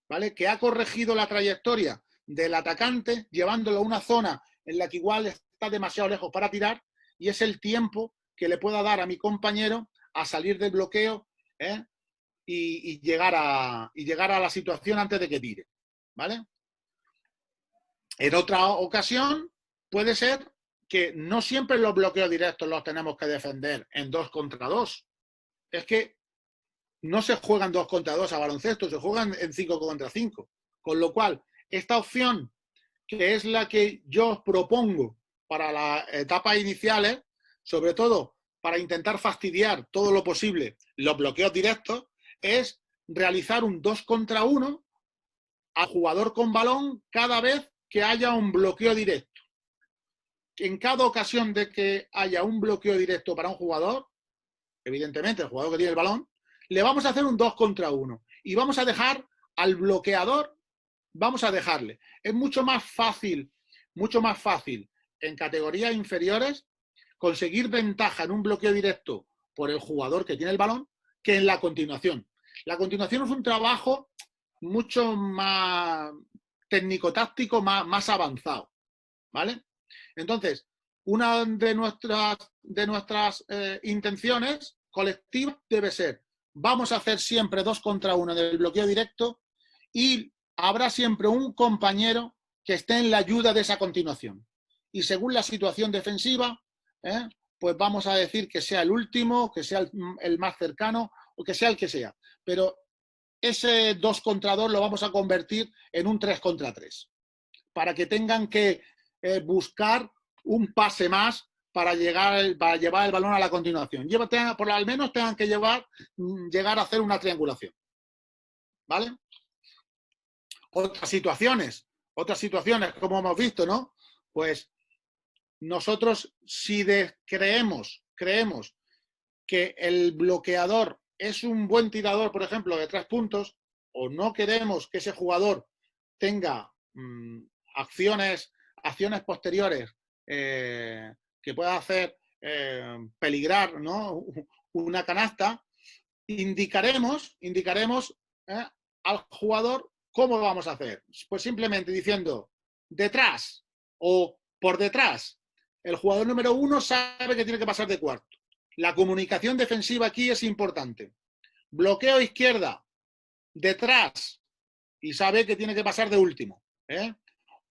¿vale? Que ha corregido la trayectoria del atacante, llevándolo a una zona en la que igual está demasiado lejos para tirar, y es el tiempo que le pueda dar a mi compañero a salir del bloqueo y llegar a la situación antes de que tire, ¿vale? En otra ocasión puede ser que no siempre los bloqueos directos los tenemos que defender en 2 contra 2. Es que no se juegan 2 contra 2 a baloncesto, se juegan en 5 contra 5. Con lo cual, esta opción, que es la que yo os propongo para las etapas iniciales, sobre todo para intentar fastidiar todo lo posible los bloqueos directos, es realizar un 2 contra 1 al jugador con balón cada vez que haya un bloqueo directo. En cada ocasión de que haya un bloqueo directo para un jugador, evidentemente el jugador que tiene el balón, le vamos a hacer un 2 contra 1 y vamos a dejar al bloqueador, vamos a dejarle. Es mucho más fácil en categorías inferiores conseguir ventaja en un bloqueo directo por el jugador que tiene el balón que en la continuación. La continuación es un trabajo mucho más técnico-táctico, más avanzado, ¿vale? Entonces, una de nuestras intenciones colectivas debe ser, vamos a hacer siempre 2 contra 1 en el bloqueo directo y habrá siempre un compañero que esté en la ayuda de esa continuación. Y según la situación defensiva, pues vamos a decir que sea el último, que sea el más cercano o que sea el que sea. Pero ese 2 contra 2 lo vamos a convertir en un 3 contra 3 para que tengan que buscar un pase más para llevar el balón a la continuación. Por al menos tengan que llegar a hacer una triangulación. ¿Vale? Otras situaciones, como hemos visto, ¿no? Pues nosotros si creemos que el bloqueador es un buen tirador, por ejemplo, de 3 puntos, o no queremos que ese jugador tenga acciones posteriores que pueda hacer peligrar, ¿no?, una canasta, indicaremos al jugador cómo lo vamos a hacer. Pues simplemente diciendo detrás o por detrás. El jugador número 1 sabe que tiene que pasar de cuarto. La comunicación defensiva aquí es importante. Bloqueo izquierda, detrás, y sabe que tiene que pasar de último.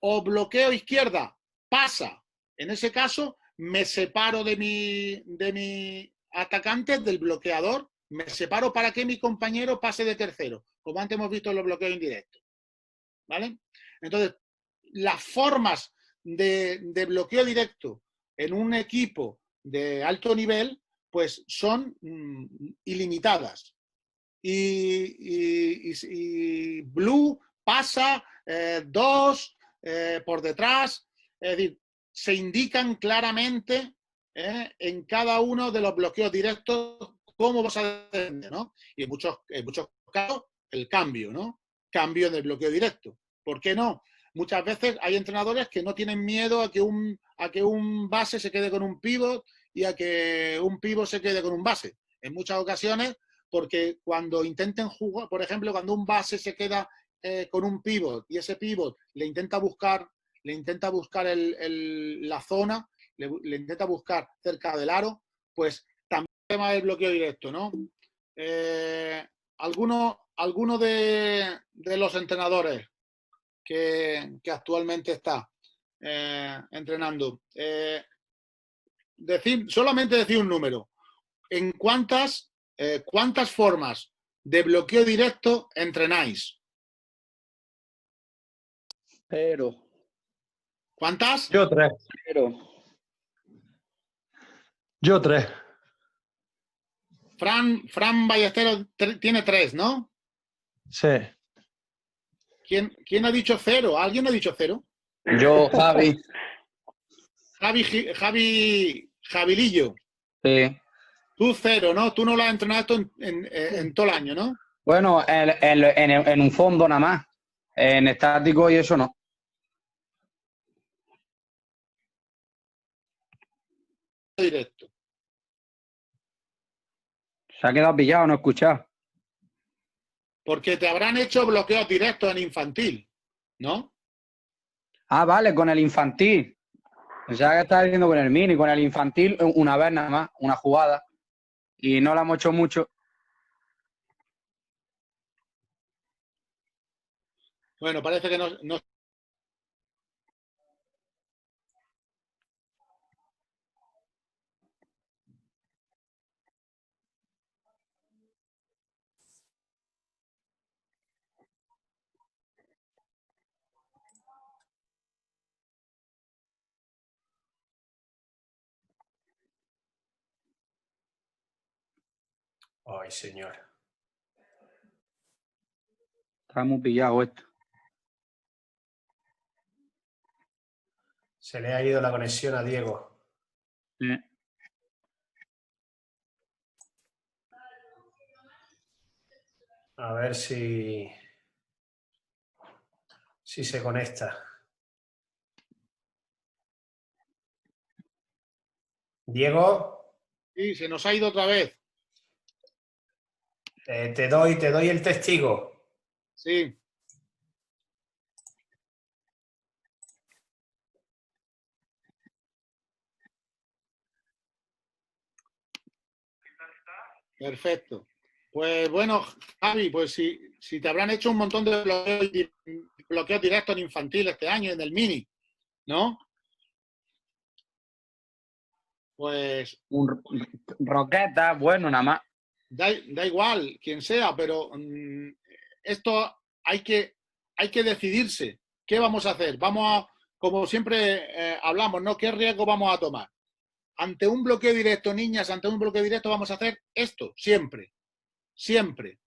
O bloqueo izquierda, pasa. En ese caso, me separo de mi atacante, del bloqueador, me separo para que mi compañero pase de tercero, como antes hemos visto en los bloqueos indirectos. ¿Vale? Entonces, las formas de bloqueo directo en un equipo de alto nivel, pues son ilimitadas. Y Blue pasa 2 por detrás, es decir, se indican claramente en cada uno de los bloqueos directos cómo vas a defender, ¿no? Y en muchos casos el cambio, ¿no? Cambio en el bloqueo directo. ¿Por qué no? Muchas veces hay entrenadores que no tienen miedo a que un base se quede con un pívot y a que un pívot se quede con un base. En muchas ocasiones, porque cuando intenten jugar, por ejemplo, cuando un base se queda con un pívot y ese pívot le intenta buscar la zona, le intenta buscar cerca del aro, pues también el tema del bloqueo directo, ¿no? Alguno de los entrenadores que actualmente está entrenando, solamente decir un número. ¿En cuántas formas de bloqueo directo entrenáis? 0. ¿Cuántas? Yo 3. 0. Yo 3. Fran Ballesteros tiene 3, ¿no? Sí. ¿Quién ha dicho 0? ¿Alguien ha dicho 0? Yo, Javi. Javilillo. Sí. Tú 0, ¿no? Tú no lo has entrenado en todo el año, ¿no? Bueno, en un fondo nada más. En estático y eso no. Directo. Se ha quedado pillado, no he escuchado. Porque te habrán hecho bloqueos directos en infantil, ¿no? Ah, vale, con el infantil. Pensaba que estaba diciendo con el mini, con el infantil una vez nada más, una jugada. Y no la hemos hecho mucho. Bueno, parece que no. Ay, señor. Está muy pillado esto. Se le ha ido la conexión a Diego. Sí. A ver si se conecta. Diego, Sí, se nos ha ido otra vez. te doy el testigo. Sí. Perfecto. Pues bueno, Javi, pues si te habrán hecho un montón de bloqueos directos en infantil este año, en el mini, ¿no? Pues Un Roqueta, bueno, nada más. da igual quién sea, pero esto hay que decidirse. ¿Qué vamos a hacer? Vamos a, como siempre hablamos, ¿no? ¿Qué riesgo vamos a tomar? Ante un bloqueo directo, niñas, ante un bloqueo directo vamos a hacer esto, siempre. Siempre.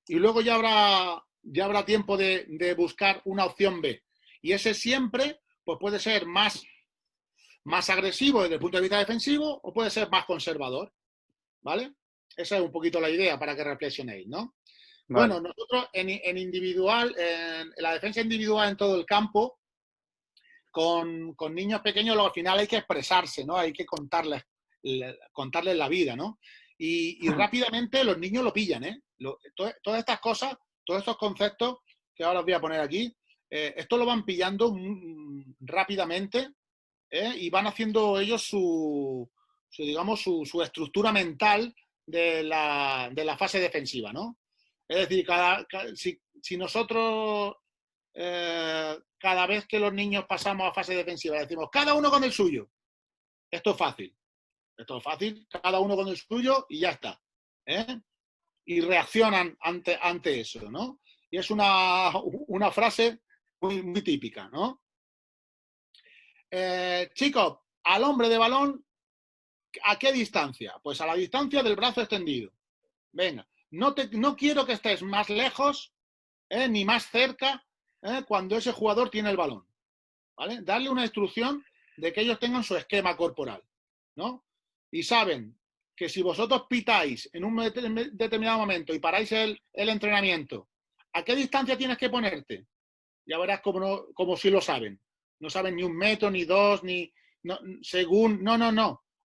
Y luego ya habrá tiempo de buscar una opción B. Y ese siempre pues puede ser más agresivo desde el punto de vista defensivo o puede ser más conservador. ¿Vale? Esa es un poquito la idea para que reflexionéis, ¿no? Vale. Bueno, nosotros en individual, en la defensa individual en todo el campo, con niños pequeños, al final hay que expresarse, ¿no? Hay que contarles la vida, ¿no? Y rápidamente los niños lo pillan, ¿eh? Todas estas cosas, todos estos conceptos que ahora os voy a poner aquí, esto lo van pillando rápidamente, y van haciendo ellos su estructura mental de la fase defensiva, ¿no? Es decir, si nosotros cada vez que los niños pasamos a fase defensiva decimos cada uno con el suyo, esto es fácil, cada uno con el suyo y ya está, ¿eh? Y reaccionan ante eso, ¿no? Y es una frase muy típica, ¿no? Chicos, al hombre de balón, ¿a qué distancia? Pues a la distancia del brazo extendido. Venga, no quiero que estés más lejos ni más cerca cuando ese jugador tiene el balón. ¿Vale? Darle una instrucción de que ellos tengan su esquema corporal, ¿no? Y saben que si vosotros pitáis en un determinado momento y paráis el entrenamiento, ¿a qué distancia tienes que ponerte? Ya verás como si lo saben. No saben ni 1 metro, ni 2, ni... No.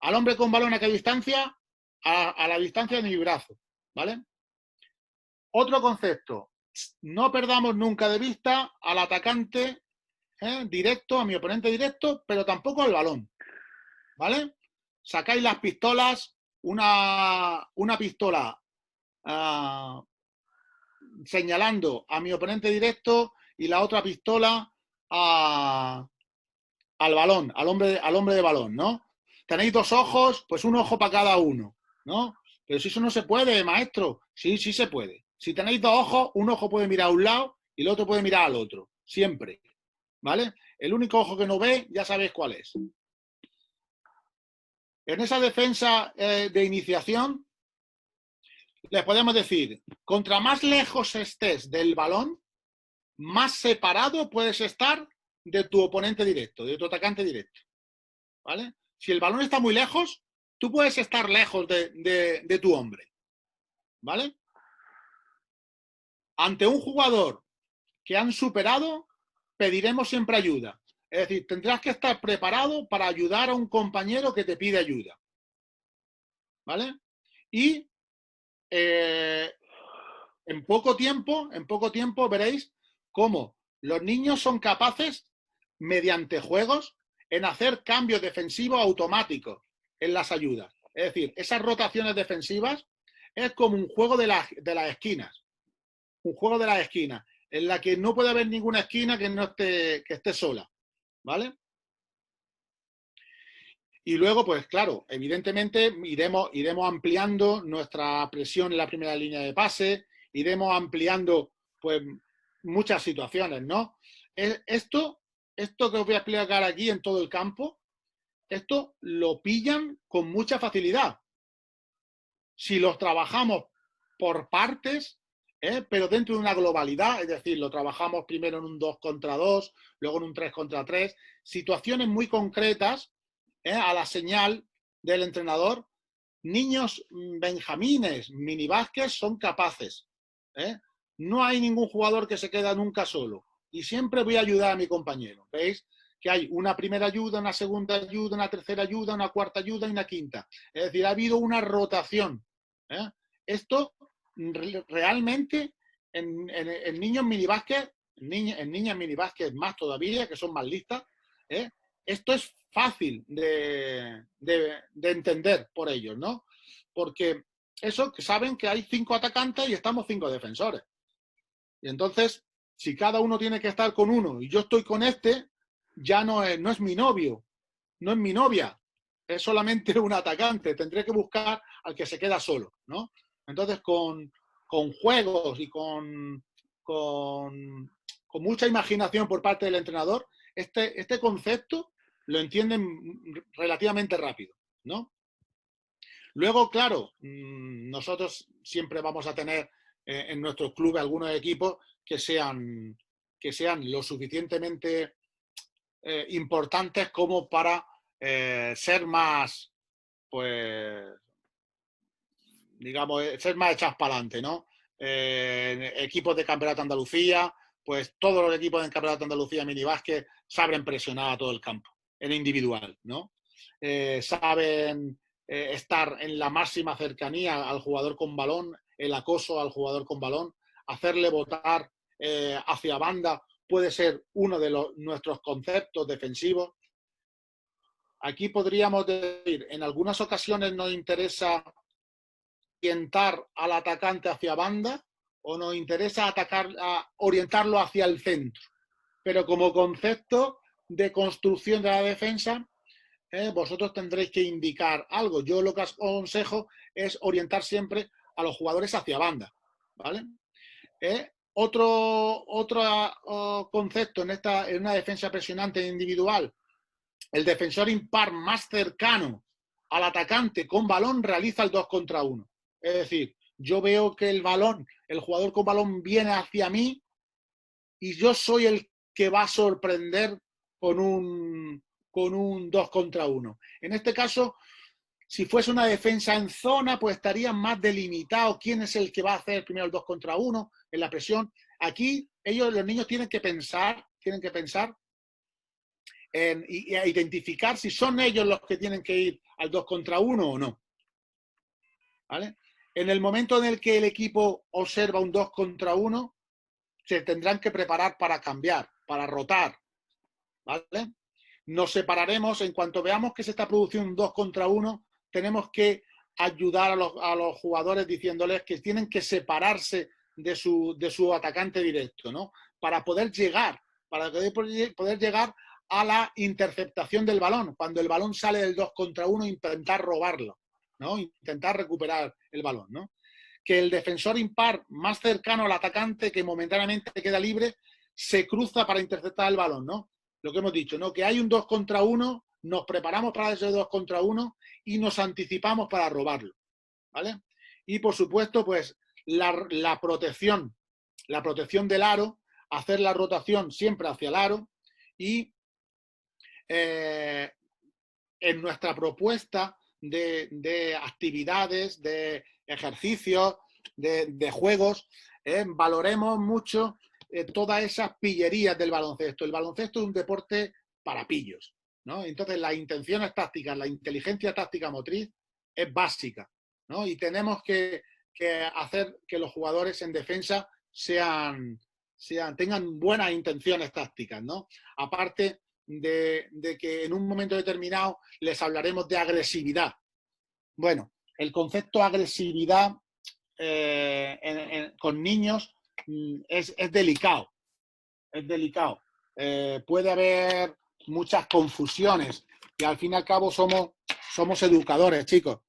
Al hombre con balón, ¿a qué distancia? A la distancia de mi brazo, ¿vale? Otro concepto. No perdamos nunca de vista al atacante directo, a mi oponente directo, pero tampoco al balón, ¿vale? Sacáis las pistolas, una pistola señalando a mi oponente directo y la otra pistola al balón, al hombre de balón, ¿no? Tenéis 2 ojos, pues un ojo para cada uno, ¿no? Pero si eso no se puede, maestro. Sí se puede. Si tenéis 2 ojos, un ojo puede mirar a un lado y el otro puede mirar al otro, siempre, ¿vale? El único ojo que no ve, ya sabéis cuál es. En esa defensa de iniciación, les podemos decir, contra más lejos estés del balón, más separado puedes estar de tu oponente directo, de tu atacante directo, ¿vale? Si el balón está muy lejos, tú puedes estar lejos de tu hombre, ¿vale? Ante un jugador que han superado, pediremos siempre ayuda. Es decir, tendrás que estar preparado para ayudar a un compañero que te pide ayuda, ¿vale? Y en poco tiempo veréis cómo los niños son capaces, mediante juegos, en hacer cambios defensivos automáticos en las ayudas. Es decir, esas rotaciones defensivas es como un juego de las esquinas. Un juego de las esquinas, en la que no puede haber ninguna esquina que esté sola, ¿vale? Y luego, pues claro, evidentemente iremos ampliando nuestra presión en la primera línea de pase, iremos ampliando pues muchas situaciones, ¿no? Esto que os voy a explicar aquí en todo el campo, esto lo pillan con mucha facilidad. Si los trabajamos por partes, pero dentro de una globalidad, es decir, lo trabajamos primero en un 2 contra 2, luego en un 3 contra 3, situaciones muy concretas a la señal del entrenador. Niños benjamines, minibásquet son capaces. No hay ningún jugador que se queda nunca solo y siempre voy a ayudar a mi compañero. ¿Veis? Que hay una primera ayuda, una segunda ayuda, una tercera ayuda, una cuarta ayuda y una quinta. Es decir, ha habido una rotación. Esto realmente en niños minibásquet, en niñas minibásquet más todavía, que son más listas, esto es fácil de entender por ellos, ¿no? Porque eso, que saben que hay 5 atacantes y estamos 5 defensores. Y entonces, si cada uno tiene que estar con uno y yo estoy con este, ya no es mi novio, no es mi novia, es solamente un atacante. Tendré que buscar al que se queda solo, ¿no? Entonces, con juegos y con mucha imaginación por parte del entrenador, este concepto lo entienden relativamente rápido, ¿no? Luego, claro, nosotros siempre vamos a tener en nuestros clubes algunos equipos que sean lo suficientemente importantes como para ser más, pues, digamos, ser más echas para adelante, ¿no? Equipos de Campeonato de Andalucía, pues todos los equipos de Campeonato de Andalucía minibásquet saben presionar a todo el campo, en individual, ¿no? Saben estar en la máxima cercanía al jugador con balón, el acoso al jugador con balón, hacerle botar hacia banda puede ser uno de nuestros conceptos defensivos. Aquí podríamos decir, en algunas ocasiones nos interesa orientar al atacante hacia banda o nos interesa orientarlo hacia el centro. Pero como concepto de construcción de la defensa, vosotros tendréis que indicar algo. Yo lo que os aconsejo es orientar siempre a los jugadores hacia banda, ¿vale? Otro concepto en una defensa presionante individual, el defensor impar más cercano al atacante con balón realiza el 2 contra 1. Es decir, yo veo que el jugador con balón viene hacia mí y yo soy el que va a sorprender con un 2 contra 1. En este caso, si fuese una defensa en zona, pues estaría más delimitado quién es el que va a hacer primero el 2 contra 1 en la presión. Aquí los niños tienen que pensar y a identificar si son ellos los que tienen que ir al 2 contra 1 o no. ¿Vale? En el momento en el que el equipo observa un 2 contra 1, se tendrán que preparar para cambiar, para rotar. ¿Vale? Nos separaremos en cuanto veamos que se está produciendo un 2 contra 1, tenemos que ayudar a los jugadores diciéndoles que tienen que separarse de su atacante directo, ¿no? Para poder llegar a la interceptación del balón. Cuando el balón sale del 2 contra 1, intentar robarlo, ¿no? Intentar recuperar el balón, ¿no? Que el defensor impar más cercano al atacante que momentáneamente queda libre se cruza para interceptar el balón, ¿no? Lo que hemos dicho, ¿no? Que hay un 2 contra 1, nos preparamos para ese 2 contra 1 y nos anticipamos para robarlo, ¿vale? Y por supuesto, pues la protección del aro, hacer la rotación siempre hacia el aro y en nuestra propuesta de actividades, de ejercicios, de juegos, valoremos mucho todas esas pillerías del baloncesto. El baloncesto es un deporte para pillos, ¿no? Entonces, las intenciones tácticas, la inteligencia táctica motriz es básica, ¿no? Y tenemos que hacer que los jugadores en defensa tengan buenas intenciones tácticas, ¿no? Aparte de que en un momento determinado les hablaremos de agresividad. Bueno, el concepto agresividad con niños es delicado. Es delicado. Puede haber muchas confusiones y al fin y al cabo somos educadores, chicos.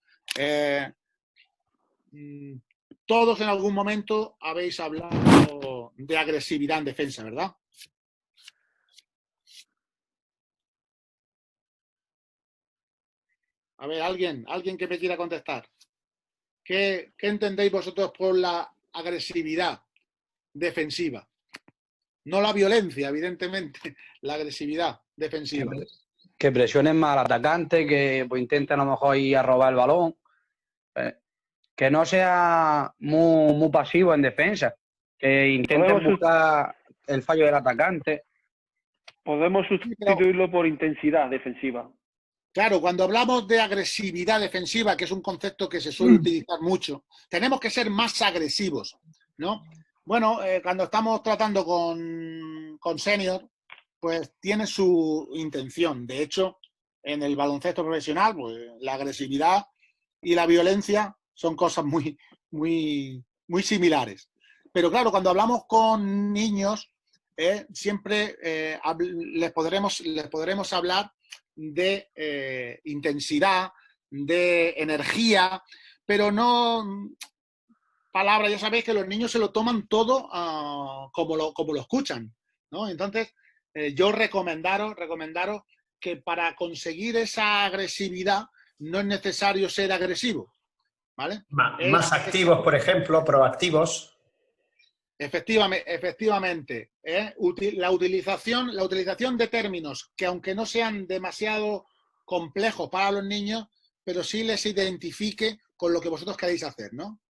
Todos en algún momento habéis hablado de agresividad en defensa, ¿verdad? A ver, alguien que me quiera contestar. ¿Qué entendéis vosotros por la agresividad defensiva. No la violencia, evidentemente, la agresividad defensiva. Que presionen más al atacante, que pues, intenten a lo mejor ir a robar el balón. Que no sea muy pasivo en defensa. Que intenten buscar el fallo del atacante. Podemos sustituirlo por intensidad defensiva. Claro, cuando hablamos de agresividad defensiva, que es un concepto que se suele utilizar mucho, tenemos que ser más agresivos, ¿no? Bueno, cuando estamos tratando con senior, pues tiene su intención. De hecho, en el baloncesto profesional, pues la agresividad y la violencia son cosas muy similares. Pero claro, cuando hablamos con niños, siempre les podremos hablar de intensidad, de energía, pero no palabras. Ya sabéis que los niños se lo toman todo como lo escuchan, ¿no? Entonces, yo recomendaros que para conseguir esa agresividad no es necesario ser agresivo, ¿vale? Más activos, por ejemplo, proactivos. Efectivamente, la utilización de términos que aunque no sean demasiado complejos para los niños, pero sí les identifique con lo que vosotros queréis hacer, ¿no?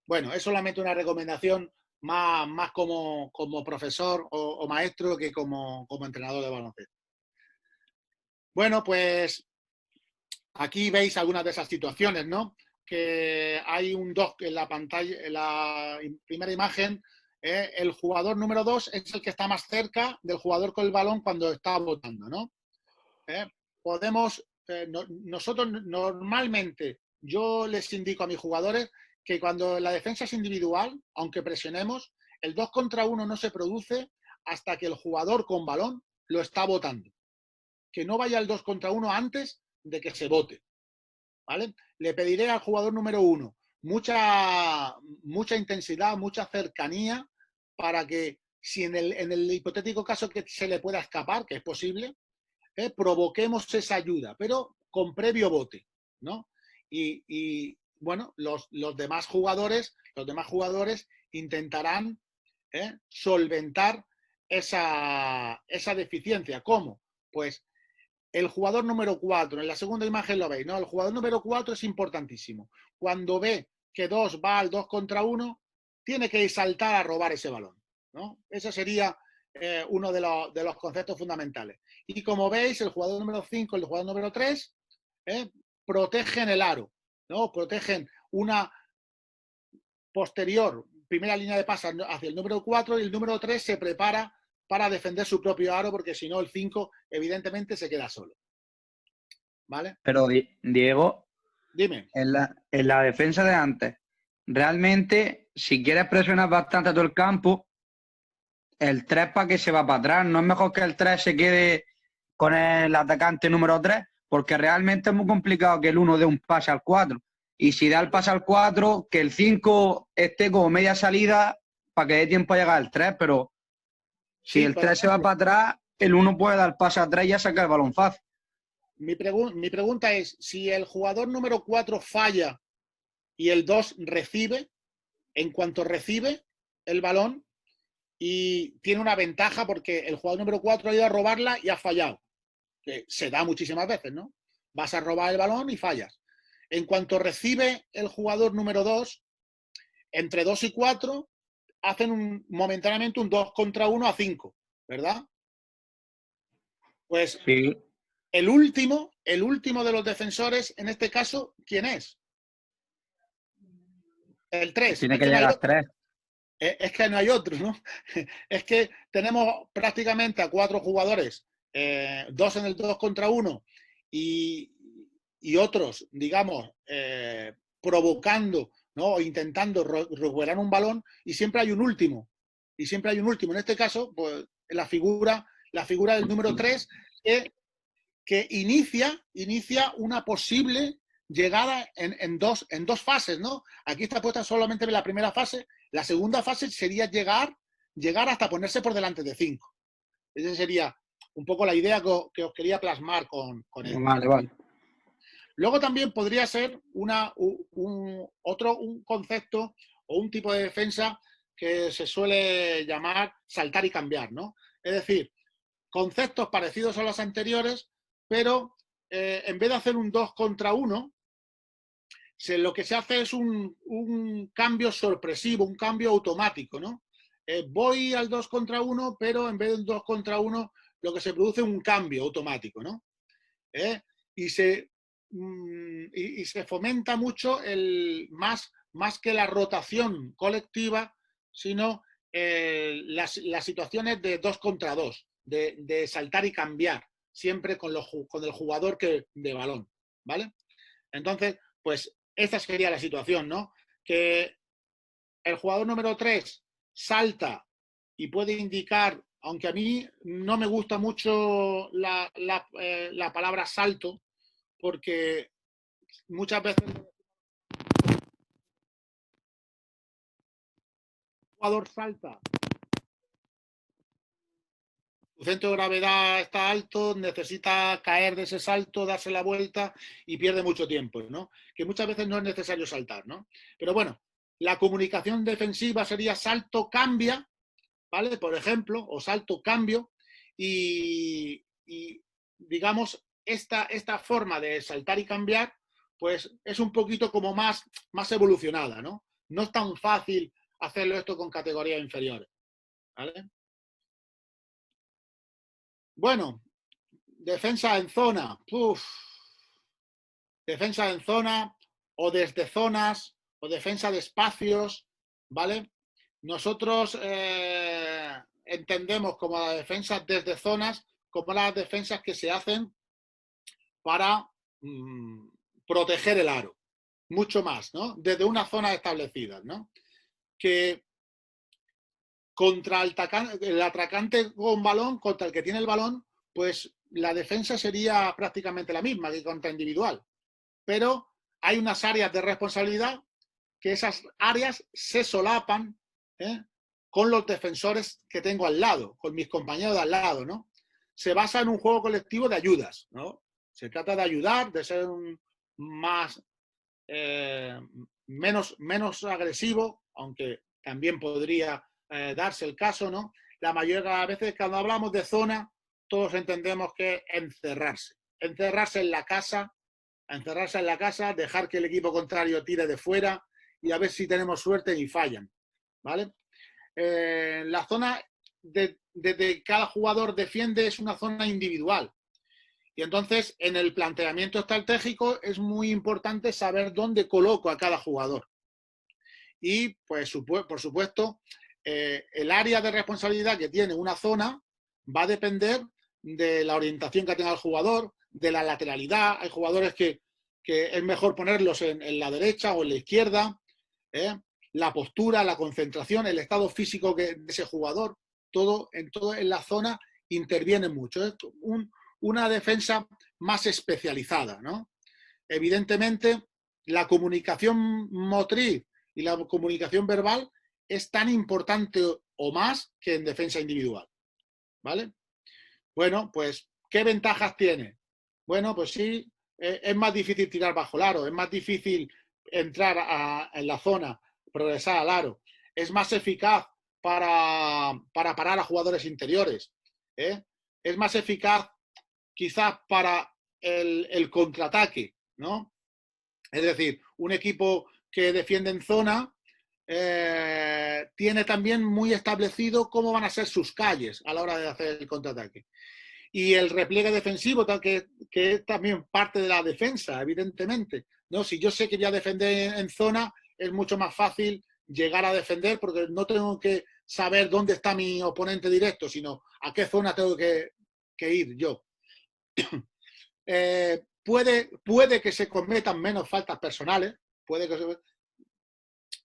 Bueno, es solamente una recomendación más como profesor o maestro que como entrenador de baloncesto. Bueno, pues aquí veis algunas de esas situaciones, ¿no? Que hay un 2 en la pantalla, en la primera imagen. El jugador número 2 es el que está más cerca del jugador con el balón cuando está botando, ¿no? Nosotros normalmente, yo les indico a mis jugadores que cuando la defensa es individual, aunque presionemos, el 2 contra 1 no se produce hasta que el jugador con balón lo está botando. Que no vaya el 2 contra 1 antes de que se bote, ¿vale? Le pediré al jugador número 1 mucha intensidad, mucha cercanía, para que si en el hipotético caso que se le pueda escapar, que es posible, provoquemos esa ayuda, pero con previo bote, ¿no? Y bueno, los demás jugadores intentarán solventar esa deficiencia. ¿Cómo? Pues el jugador número 4, en la segunda imagen lo veis, ¿no? El jugador número 4 es importantísimo. Cuando ve que 2 va al 2 contra 1, tiene que saltar a robar ese balón, ¿no? Ese sería uno de los conceptos fundamentales. Y como veis, el jugador número 5 y el jugador número 3 protegen el aro, ¿no? Protegen una posterior, primera línea de pase hacia el número 4, y el número 3 se prepara para defender su propio aro, porque si no el 5 evidentemente se queda solo. ¿Vale? Pero Diego, dime. En la defensa de antes, realmente, si quieres presionar bastante todo el campo, el 3 para que se va para atrás. No es mejor que el 3 se quede con el atacante número 3, porque realmente es muy complicado que el 1 dé un pase al 4. Y si da el pase al 4, que el 5 esté como media salida para que dé tiempo a llegar al 3, pero si el 3 se va para atrás, el 1 puede dar pase a 3 y ya saca el balón fácil. Mi pregunta es, si el jugador número 4 falla y el 2 recibe, en cuanto recibe el balón y tiene una ventaja porque el jugador número 4 ha ido a robarla y ha fallado, que se da muchísimas veces, ¿no? Vas a robar el balón y fallas. En cuanto recibe el jugador número 2, entre 2 y 4 hacen momentáneamente un 2 contra 1 a 5, ¿verdad? Pues sí. El último de los defensores, en este caso, ¿quién es? El 3. Tiene que llegar al 3. Es que no hay otro, ¿no? Es que tenemos prácticamente a 4 jugadores, 2 en el 2 contra 1 y otros, digamos, provocando, ¿no? Intentando recuperar un balón, y siempre hay un último. En este caso, pues la figura del número 3 que inicia una posible llegada en dos fases, ¿no? Aquí está puesta solamente la primera fase. La segunda fase sería llegar hasta ponerse por delante de 5. Esa sería un poco la idea que os quería plasmar con esto. Vale. Luego también podría ser un concepto o un tipo de defensa que se suele llamar saltar y cambiar, ¿no? Es decir, conceptos parecidos a los anteriores, pero en vez de hacer un 2 contra 1, lo que se hace es un cambio sorpresivo, un cambio automático, ¿no? Voy al 2 contra 1, pero en vez de un 2 contra 1, lo que se produce es un cambio automático, ¿no? Y se fomenta mucho más que la rotación colectiva, sino las situaciones de 2 contra 2, de saltar y cambiar, siempre con el jugador de balón, ¿vale? Entonces, pues esta sería la situación, ¿no? Que el jugador número 3 salta y puede indicar, aunque a mí no me gusta mucho la palabra salto, porque muchas veces el jugador salta, su centro de gravedad está alto, necesita caer de ese salto, darse la vuelta y pierde mucho tiempo, ¿no? Que muchas veces no es necesario saltar, ¿no? Pero bueno, la comunicación defensiva sería salto, cambia, ¿vale? Por ejemplo, o salto, cambio, y digamos, esta forma de saltar y cambiar, pues es un poquito como más evolucionada, ¿no? No es tan fácil hacerlo esto con categorías inferiores, ¿vale? Bueno, defensa en zona. Defensa en zona o desde zonas o defensa de espacios, ¿vale? Nosotros entendemos como la defensa desde zonas como las defensas que se hacen para proteger el aro. Mucho más, ¿no? Desde una zona establecida, ¿no? Que contra el atracante con balón, contra el que tiene el balón, pues la defensa sería prácticamente la misma que contra individual. Pero hay unas áreas de responsabilidad que esas áreas se solapan con los defensores que tengo al lado, con mis compañeros de al lado, ¿no? Se basa en un juego colectivo de ayudas, ¿no? Se trata de ayudar, de ser menos agresivo, aunque también podría darse el caso, ¿no? La mayoría de las veces cuando hablamos de zona, todos entendemos que encerrarse en la casa, dejar que el equipo contrario tire de fuera y a ver si tenemos suerte y fallan, ¿vale? La zona de cada jugador defiende es una zona individual. Y entonces, en el planteamiento estratégico es muy importante saber dónde coloco a cada jugador. Y, pues, por supuesto, el área de responsabilidad que tiene una zona va a depender de la orientación que tenga el jugador, de la lateralidad. Hay jugadores que es mejor ponerlos en la derecha o en la izquierda. La postura, la concentración, el estado físico de ese jugador, todo en la zona interviene mucho. Es una defensa más especializada, ¿no? Evidentemente, la comunicación motriz y la comunicación verbal es tan importante o más que en defensa individual, ¿vale? Bueno, pues, ¿qué ventajas tiene? Bueno, pues sí, es más difícil tirar bajo el aro, es más difícil entrar en la zona, progresar al aro, es más eficaz para parar a jugadores interiores, es más eficaz quizás para el contraataque, ¿no? Es decir, un equipo que defiende en zona tiene también muy establecido cómo van a ser sus calles a la hora de hacer el contraataque. Y el repliegue defensivo, que es también parte de la defensa, evidentemente, ¿no? Si yo sé que voy a defender en zona, es mucho más fácil llegar a defender porque no tengo que saber dónde está mi oponente directo, sino a qué zona tengo que ir yo. Puede que se cometan menos faltas personales,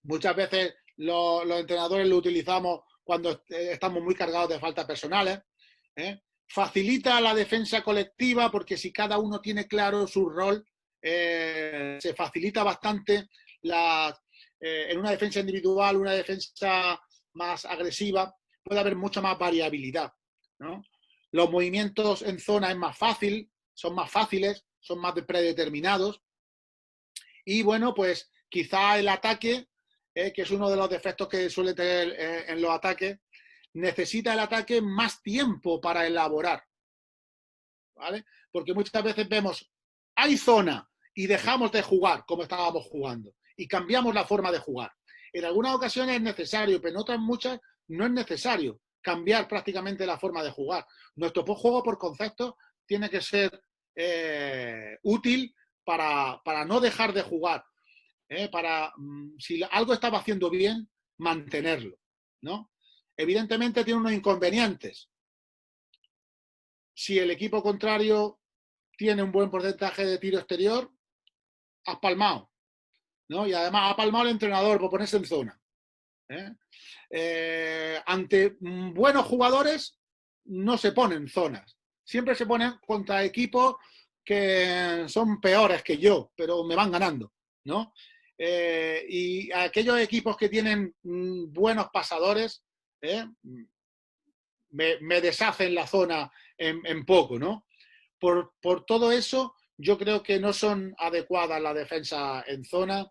muchas veces los entrenadores lo utilizamos cuando estamos muy cargados de faltas personales. Facilita la defensa colectiva porque si cada uno tiene claro su rol, se facilita bastante en una defensa individual, una defensa más agresiva, puede haber mucha más variabilidad, ¿no? Los movimientos en zona es más fácil, son más fáciles, son más predeterminados. Y bueno, pues quizá el ataque que es uno de los defectos que suele tener en los ataques, necesita el ataque más tiempo para elaborar, ¿vale? Porque muchas veces vemos, hay zona y dejamos de jugar como estábamos jugando y cambiamos la forma de jugar. En algunas ocasiones es necesario, pero en otras muchas no es necesario cambiar prácticamente la forma de jugar. Nuestro juego por concepto tiene que ser útil para no dejar de jugar, para, si algo estaba haciendo bien, mantenerlo, ¿no? Evidentemente tiene unos inconvenientes. Si el equipo contrario tiene un buen porcentaje de tiro exterior, has palmado, ¿no? Y además ha palmado el entrenador por ponerse en zona. Ante buenos jugadores no se ponen zonas. Siempre se ponen contra equipos que son peores que yo, pero me van ganando, ¿no? Y aquellos equipos que tienen buenos pasadores me deshacen la zona en poco, ¿no? Por todo eso, yo creo que no son adecuadas la defensa en zona,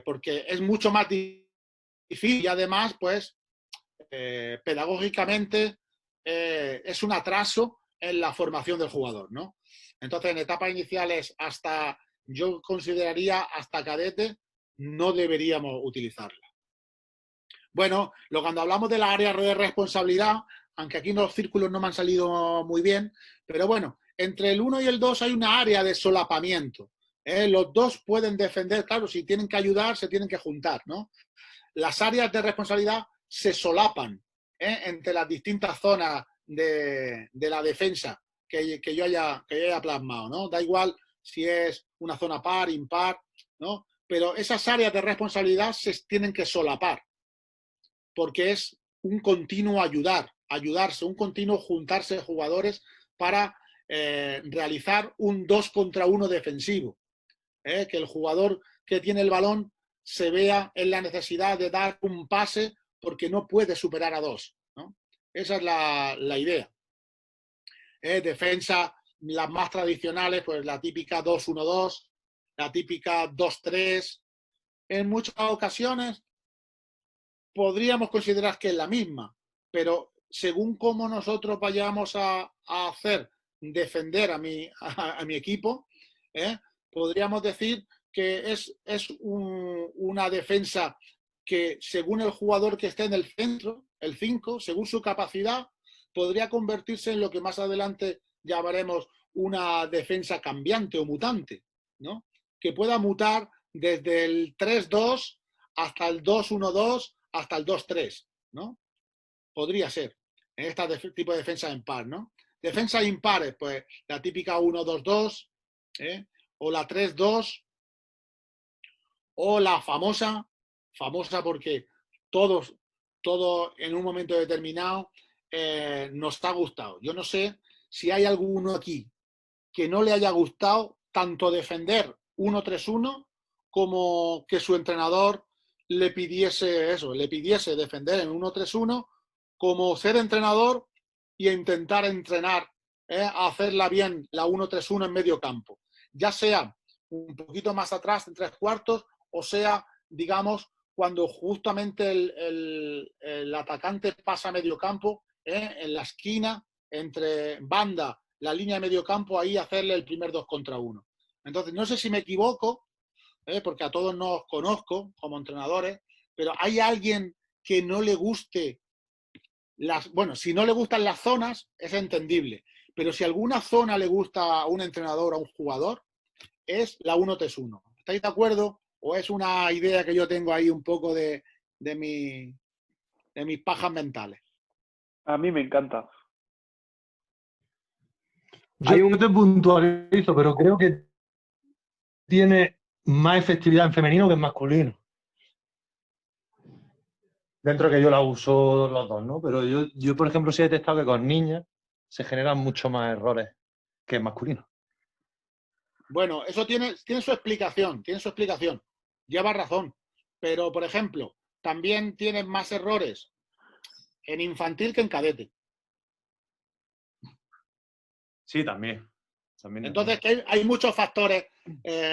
porque es mucho más difícil y además, pues, pedagógicamente es un atraso en la formación del jugador, ¿no? Entonces, en etapas iniciales hasta, yo consideraría hasta cadete, no deberíamos utilizarla. Bueno, cuando hablamos de la área de responsabilidad, aunque aquí los círculos no me han salido muy bien, pero bueno, entre el 1 y el 2 hay una área de solapamiento. Los dos pueden defender, claro, si tienen que ayudar, se tienen que juntar, ¿no? Las áreas de responsabilidad se solapan entre las distintas zonas de la defensa que yo haya plasmado, ¿no? Da igual si es una zona par, impar, ¿no? Pero esas áreas de responsabilidad se tienen que solapar, porque es un continuo ayudarse, un continuo juntarse jugadores para realizar un 2 contra 1 defensivo. Que el jugador que tiene el balón se vea en la necesidad de dar un pase porque no puede superar a 2, ¿no? Esa es la idea. Defensa, las más tradicionales, pues la típica 2-1-2, la típica 2-3. En muchas ocasiones podríamos considerar que es la misma, pero según cómo nosotros vayamos a hacer defender a mi equipo, podríamos decir que es una defensa que según el jugador que esté en el centro, el 5, según su capacidad, podría convertirse en lo que más adelante llamaremos una defensa cambiante o mutante, ¿no? Que pueda mutar desde el 3-2 hasta el 2-1-2 hasta el 2-3, ¿no? Podría ser en este tipo de defensa en par, ¿no? Defensa impares, pues la típica 1-2-2, o la 3-2, o la famosa porque todo en un momento determinado nos ha gustado. Yo no sé si hay alguno aquí que no le haya gustado tanto defender 1-3-1 como que su entrenador le pidiese eso, le pidiese defender en 1-3-1, como ser entrenador e intentar entrenar a hacerla bien la 1-3-1 en medio campo. Ya sea un poquito más atrás en 3/4, o sea, digamos, cuando justamente el atacante pasa a medio campo, en la esquina, entre banda, la línea de medio campo, ahí hacerle el primer 2 contra 1. Entonces, no sé si me equivoco, porque a todos nos conozco como entrenadores, pero ¿hay alguien que no le guste bueno, si no le gustan las zonas, es entendible, pero si alguna zona le gusta a un entrenador, a un jugador, es la 1-3-1. ¿Estáis de acuerdo? ¿O es una idea que yo tengo ahí un poco de mis pajas mentales? A mí me encanta. Yo te puntualizo, pero creo que tiene más efectividad en femenino que en masculino. Dentro de que yo la uso los dos, ¿no? Pero yo, por ejemplo, sí he detectado que con niñas se generan mucho más errores que en masculino. Bueno, eso tiene su explicación, Lleva razón. Pero, por ejemplo, también tienes más errores en infantil que en cadete. Sí, también. También Entonces, que hay muchos factores,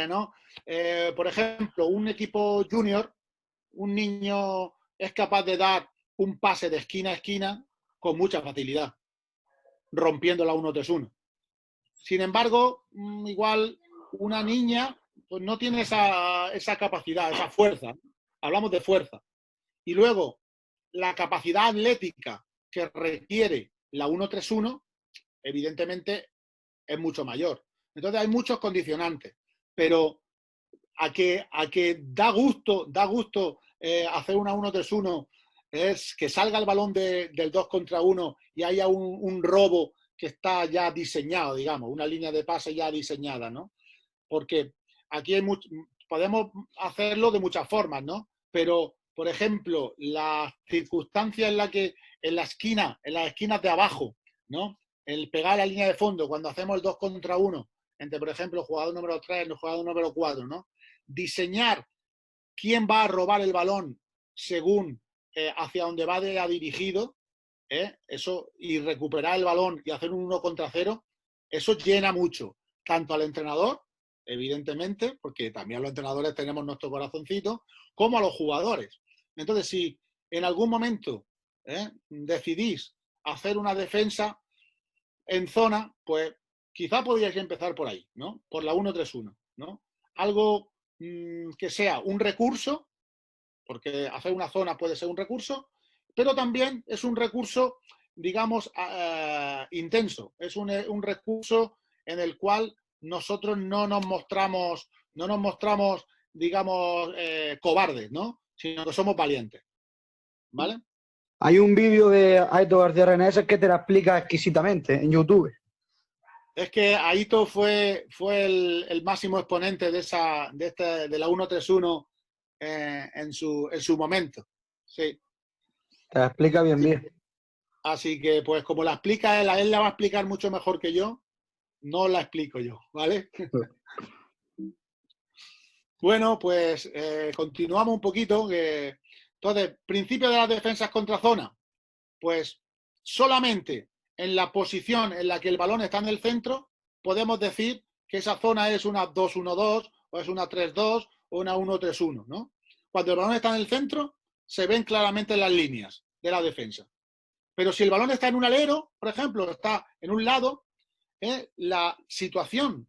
¿no? Por ejemplo, un equipo junior, un niño es capaz de dar un pase de esquina a esquina con mucha facilidad, rompiendo la 1-3-1. Sin embargo, igual una niña pues no tiene esa capacidad, esa fuerza. Hablamos de fuerza. Y luego, la capacidad atlética que requiere la 1-3-1, evidentemente, es mucho mayor. Entonces hay muchos condicionantes. Pero a que da gusto hacer una 1-3-1 es que salga el balón del 2 contra 1 y haya un robo que está ya diseñado, digamos, una línea de pase ya diseñada, ¿no? Porque aquí podemos hacerlo de muchas formas, ¿no? Pero, por ejemplo, la circunstancia en la que en las esquinas de abajo, ¿no? El pegar la línea de fondo cuando hacemos el 2 contra 1 entre, por ejemplo, el jugador número 3 y el jugador número 4, ¿no? Diseñar quién va a robar el balón según hacia dónde va dirigido, eso, y recuperar el balón y hacer un 1 contra 0, eso llena mucho, tanto al entrenador, evidentemente, porque también los entrenadores tenemos nuestro corazoncito, como a los jugadores. Entonces, si en algún momento decidís hacer una defensa en zona, pues quizá podríais empezar por ahí, ¿no? Por la 1-3-1, ¿no? Algo que sea un recurso, porque hacer una zona puede ser un recurso, pero también es un recurso, digamos, intenso. Es un recurso en el cual nosotros no nos mostramos, digamos, cobardes, ¿no? Sino que somos valientes. ¿Vale? Hay un vídeo de Aito García Reneses que te la explica exquisitamente en YouTube. Es que Aito fue el máximo exponente de la 1-3-1 en su momento. Sí. Te la explica bien, Sí. bien. Así que, pues, como la explica él la va a explicar mucho mejor que yo, no la explico yo, ¿vale? Bueno, pues continuamos un poquito. Entonces, principio de las defensas contra zona, pues solamente en la posición en la que el balón está en el centro, podemos decir que esa zona es una 2-1-2 o es una 3-2 o una 1-3-1, ¿no? Cuando el balón está en el centro, se ven claramente las líneas de la defensa. Pero si el balón está en un alero, por ejemplo, está en un lado, la situación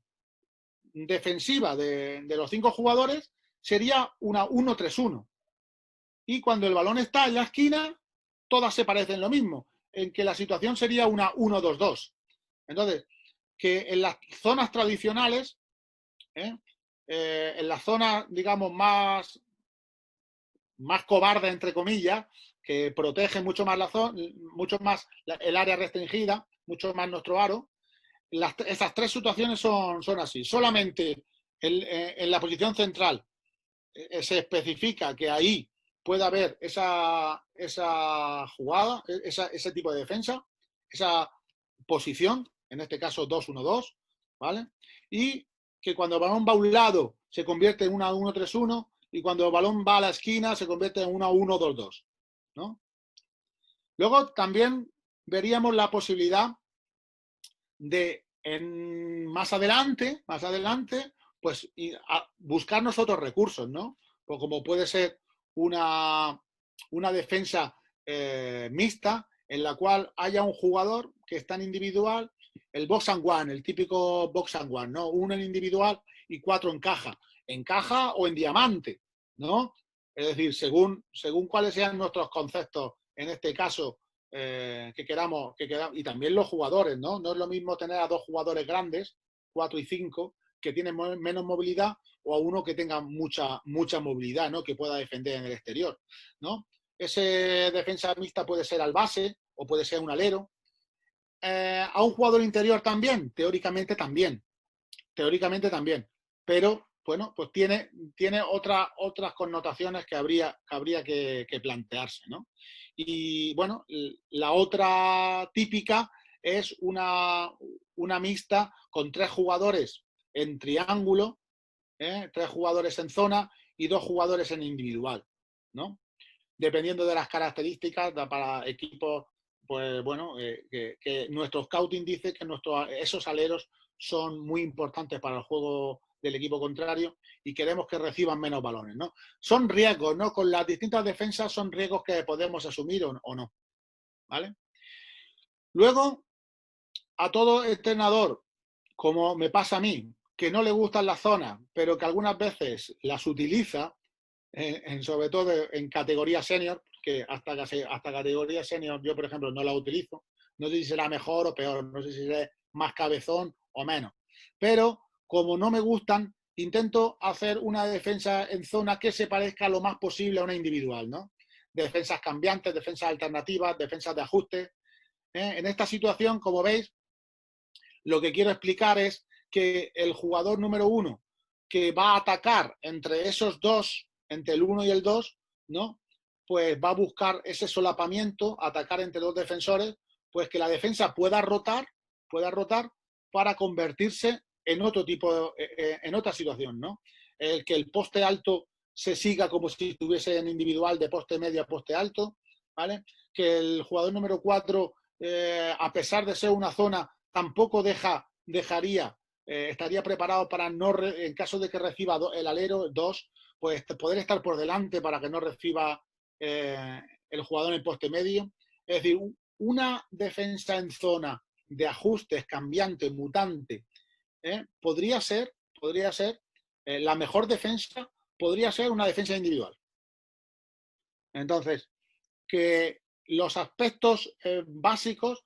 defensiva de los 5 jugadores sería una 1-3-1. Y cuando el balón está en la esquina, todas se parecen lo mismo, en que la situación sería una 1-2-2. Entonces, que en las zonas tradicionales, en las zonas, digamos, más cobardes, entre comillas, que protegen mucho más el área restringida, mucho más nuestro aro, esas tres situaciones son así. Solamente en la posición central se especifica que ahí puede haber esa jugada, ese tipo de defensa, esa posición, en este caso 2-1-2, ¿vale? Y que cuando el balón va a un lado se convierte en una 1-3-1 y cuando el balón va a la esquina se convierte en una 1-2-2, ¿no? Luego también veríamos la posibilidad de más adelante, pues buscar nosotros recursos, ¿no? Pues como puede ser una defensa mixta en la cual haya un jugador que está en individual, el box and one, el típico box and one, ¿no? Uno en individual y 4 en caja o en diamante, ¿no? Es decir, según cuáles sean nuestros conceptos, en este caso, que queramos, y también los jugadores, ¿no? No es lo mismo tener a 2 jugadores grandes, 4 y 5, que tienen menos movilidad, o a uno que tenga mucha movilidad, ¿no? Que pueda defender en el exterior, ¿no? Ese defensa mixta puede ser al base o puede ser un alero. A un jugador interior también, teóricamente también, pero bueno, pues tiene otras connotaciones que habría que plantearse, ¿no? Y bueno, la otra típica es una mixta con 3 jugadores en triángulo, 3 jugadores en zona y 2 jugadores en individual, ¿no? Dependiendo de las características para equipos, pues bueno, que nuestro scouting dice que esos aleros son muy importantes para el juego del equipo contrario y queremos que reciban menos balones, ¿no? Son riesgos, ¿no? Con las distintas defensas son riesgos que podemos asumir o no, ¿vale? Luego, a todo entrenador, como me pasa a mí, que no le gustan las zonas, pero que algunas veces las utiliza, sobre todo en categoría senior, que hasta categoría senior yo, por ejemplo, no la utilizo. No sé si será mejor o peor, no sé si será más cabezón o menos. Pero como no me gustan, intento hacer una defensa en zona que se parezca lo más posible a una individual, ¿no? Defensas cambiantes, defensas alternativas, defensas de ajuste. En esta situación, como veis, lo que quiero explicar es que el jugador número 1 que va a atacar entre esos dos, entre el 1 y el 2, ¿no? Pues va a buscar ese solapamiento, atacar entre dos defensores, pues que la defensa pueda rotar para convertirse en otro tipo, en otra situación, ¿no? Que el poste alto se siga como si estuviese en individual de poste medio a poste alto, ¿vale? Que el jugador número 4, a pesar de ser una zona, tampoco dejaría, estaría preparado para no, en caso de que reciba el alero 2, pues poder estar por delante para que no reciba el jugador en el poste medio. Es decir, una defensa en zona de ajustes, cambiante, mutante, podría ser la mejor defensa, podría ser una defensa individual. Entonces, que los aspectos básicos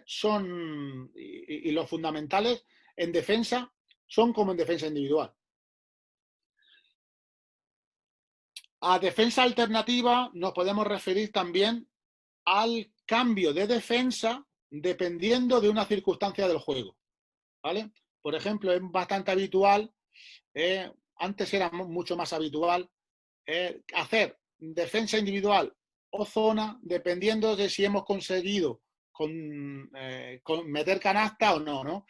son y los fundamentales en defensa son como en defensa individual. A defensa alternativa nos podemos referir también al cambio de defensa dependiendo de una circunstancia del juego, ¿vale? Por ejemplo, es bastante habitual, antes era mucho más habitual, hacer defensa individual o zona dependiendo de si hemos conseguido con meter canasta o no, ¿no?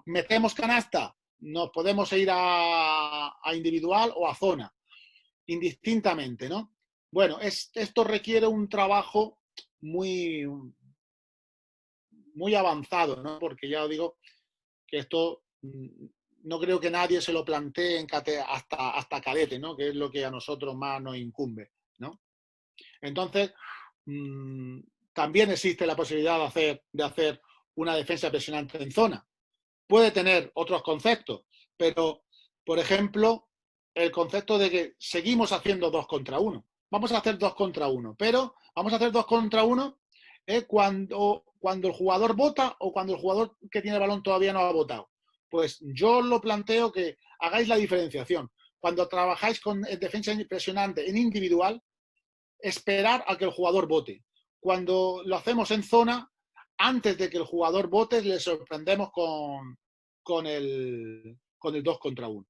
Metemos canasta, nos podemos ir a individual o a zona, indistintamente, ¿no? Bueno, esto requiere un trabajo muy avanzado, ¿no? Porque ya os digo que esto no creo que nadie se lo plantee hasta cadete, ¿no? Que es lo que a nosotros más nos incumbe, ¿no? Entonces, también existe la posibilidad de hacer una defensa presionante en zona. Puede tener otros conceptos, pero, por ejemplo, el concepto de que seguimos haciendo 2 contra 1. Vamos a hacer 2 contra 1, pero vamos a hacer 2 contra 1 cuando el jugador vota o cuando el jugador que tiene el balón todavía no ha votado. Pues yo lo planteo que hagáis la diferenciación. Cuando trabajáis con defensa presionante en individual, esperar a que el jugador vote. Cuando lo hacemos en zona, antes de que el jugador vote, le sorprendemos con el 2 contra 1.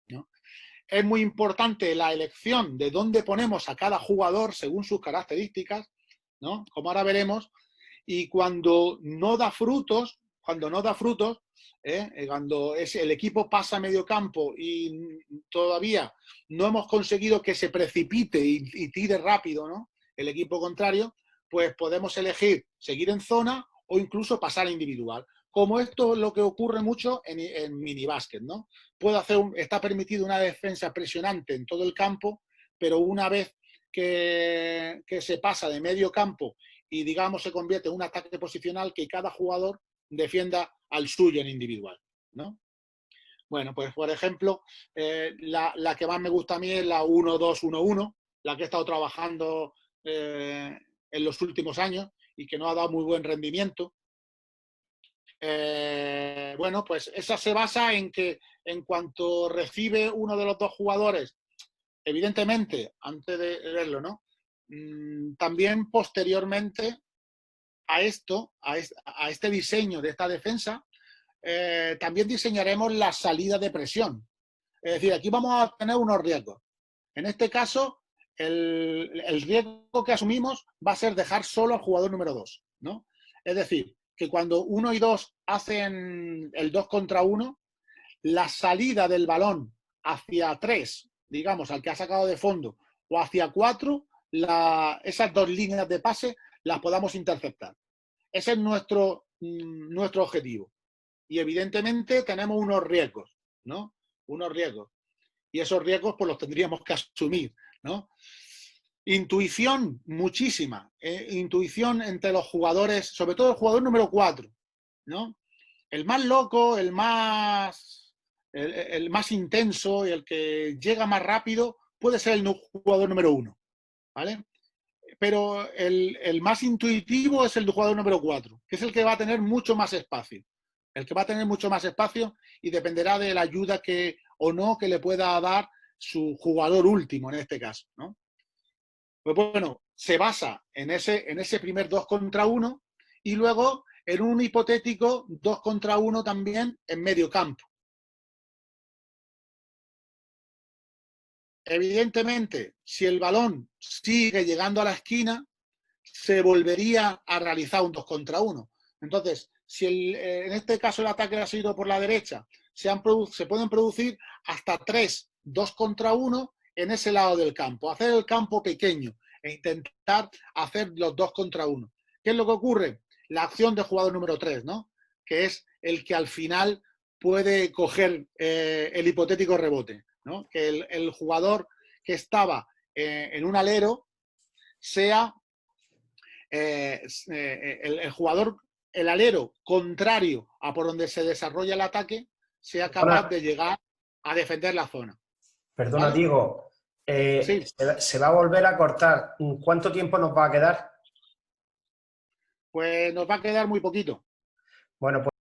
¿No? Es muy importante la elección de dónde ponemos a cada jugador según sus características, ¿no? Como ahora veremos, y cuando no da frutos, cuando el equipo pasa a medio campo y todavía no hemos conseguido que se precipite y tire rápido, ¿no? El equipo contrario, pues podemos elegir seguir en zona o incluso pasar a individual. Como esto es lo que ocurre mucho en minibásquet, ¿no? Está permitido una defensa presionante en todo el campo, pero una vez que se pasa de medio campo y, digamos, se convierte en un ataque posicional, que cada jugador defienda al suyo en individual, ¿no? Bueno, pues por ejemplo, la que más me gusta a mí es la 1-2-1-1, la que he estado trabajando en los últimos años y que no ha dado muy buen rendimiento. Bueno, pues esa se basa en que en cuanto recibe uno de los dos jugadores, evidentemente, antes de verlo, ¿no? También posteriormente a este diseño de esta defensa, también diseñaremos la salida de presión. Es decir, aquí vamos a tener unos riesgos. En este caso, el riesgo que asumimos va a ser dejar solo al jugador número 2, ¿no? Es decir, que cuando 1 y 2 hacen el 2 contra 1, la salida del balón hacia 3, digamos, al que ha sacado de fondo, o hacia 4, esas dos líneas de pase las podamos interceptar. Ese es nuestro objetivo. y evidentemente tenemos unos riesgos, ¿no? Unos riesgos. Y esos riesgos pues los tendríamos que asumir, ¿no? Intuición, muchísima. Intuición entre los jugadores, sobre todo el jugador número 4, ¿no? El más loco, el más intenso y el que llega más rápido puede ser el jugador número 1, ¿vale? Pero el más intuitivo es el jugador número 4, que es el que va a tener mucho más espacio. El que va a tener mucho más espacio y dependerá de la ayuda o no que le pueda dar su jugador último en este caso, ¿no? Pues bueno, se basa en ese primer 2 contra 1 y luego en un hipotético 2 contra 1 también en medio campo. Evidentemente, si el balón sigue llegando a la esquina, se volvería a realizar un 2 contra 1. Entonces, si en este caso el ataque ha sido por la derecha, se pueden producir hasta 3 2 contra 1 en ese lado del campo. Hacer el campo pequeño e intentar hacer los 2 contra 1. ¿Qué es lo que ocurre? La acción de jugador número 3, ¿no? Que es el que al final puede coger el hipotético rebote, ¿no? Que el jugador que estaba en un alero sea el jugador, el alero contrario a por donde se desarrolla el ataque, sea capaz de llegar a defender la zona. Perdona, ¿vale? Diego, sí. se va a volver a cortar. ¿Cuánto tiempo nos va a quedar? Pues nos va a quedar muy poquito. Bueno, pues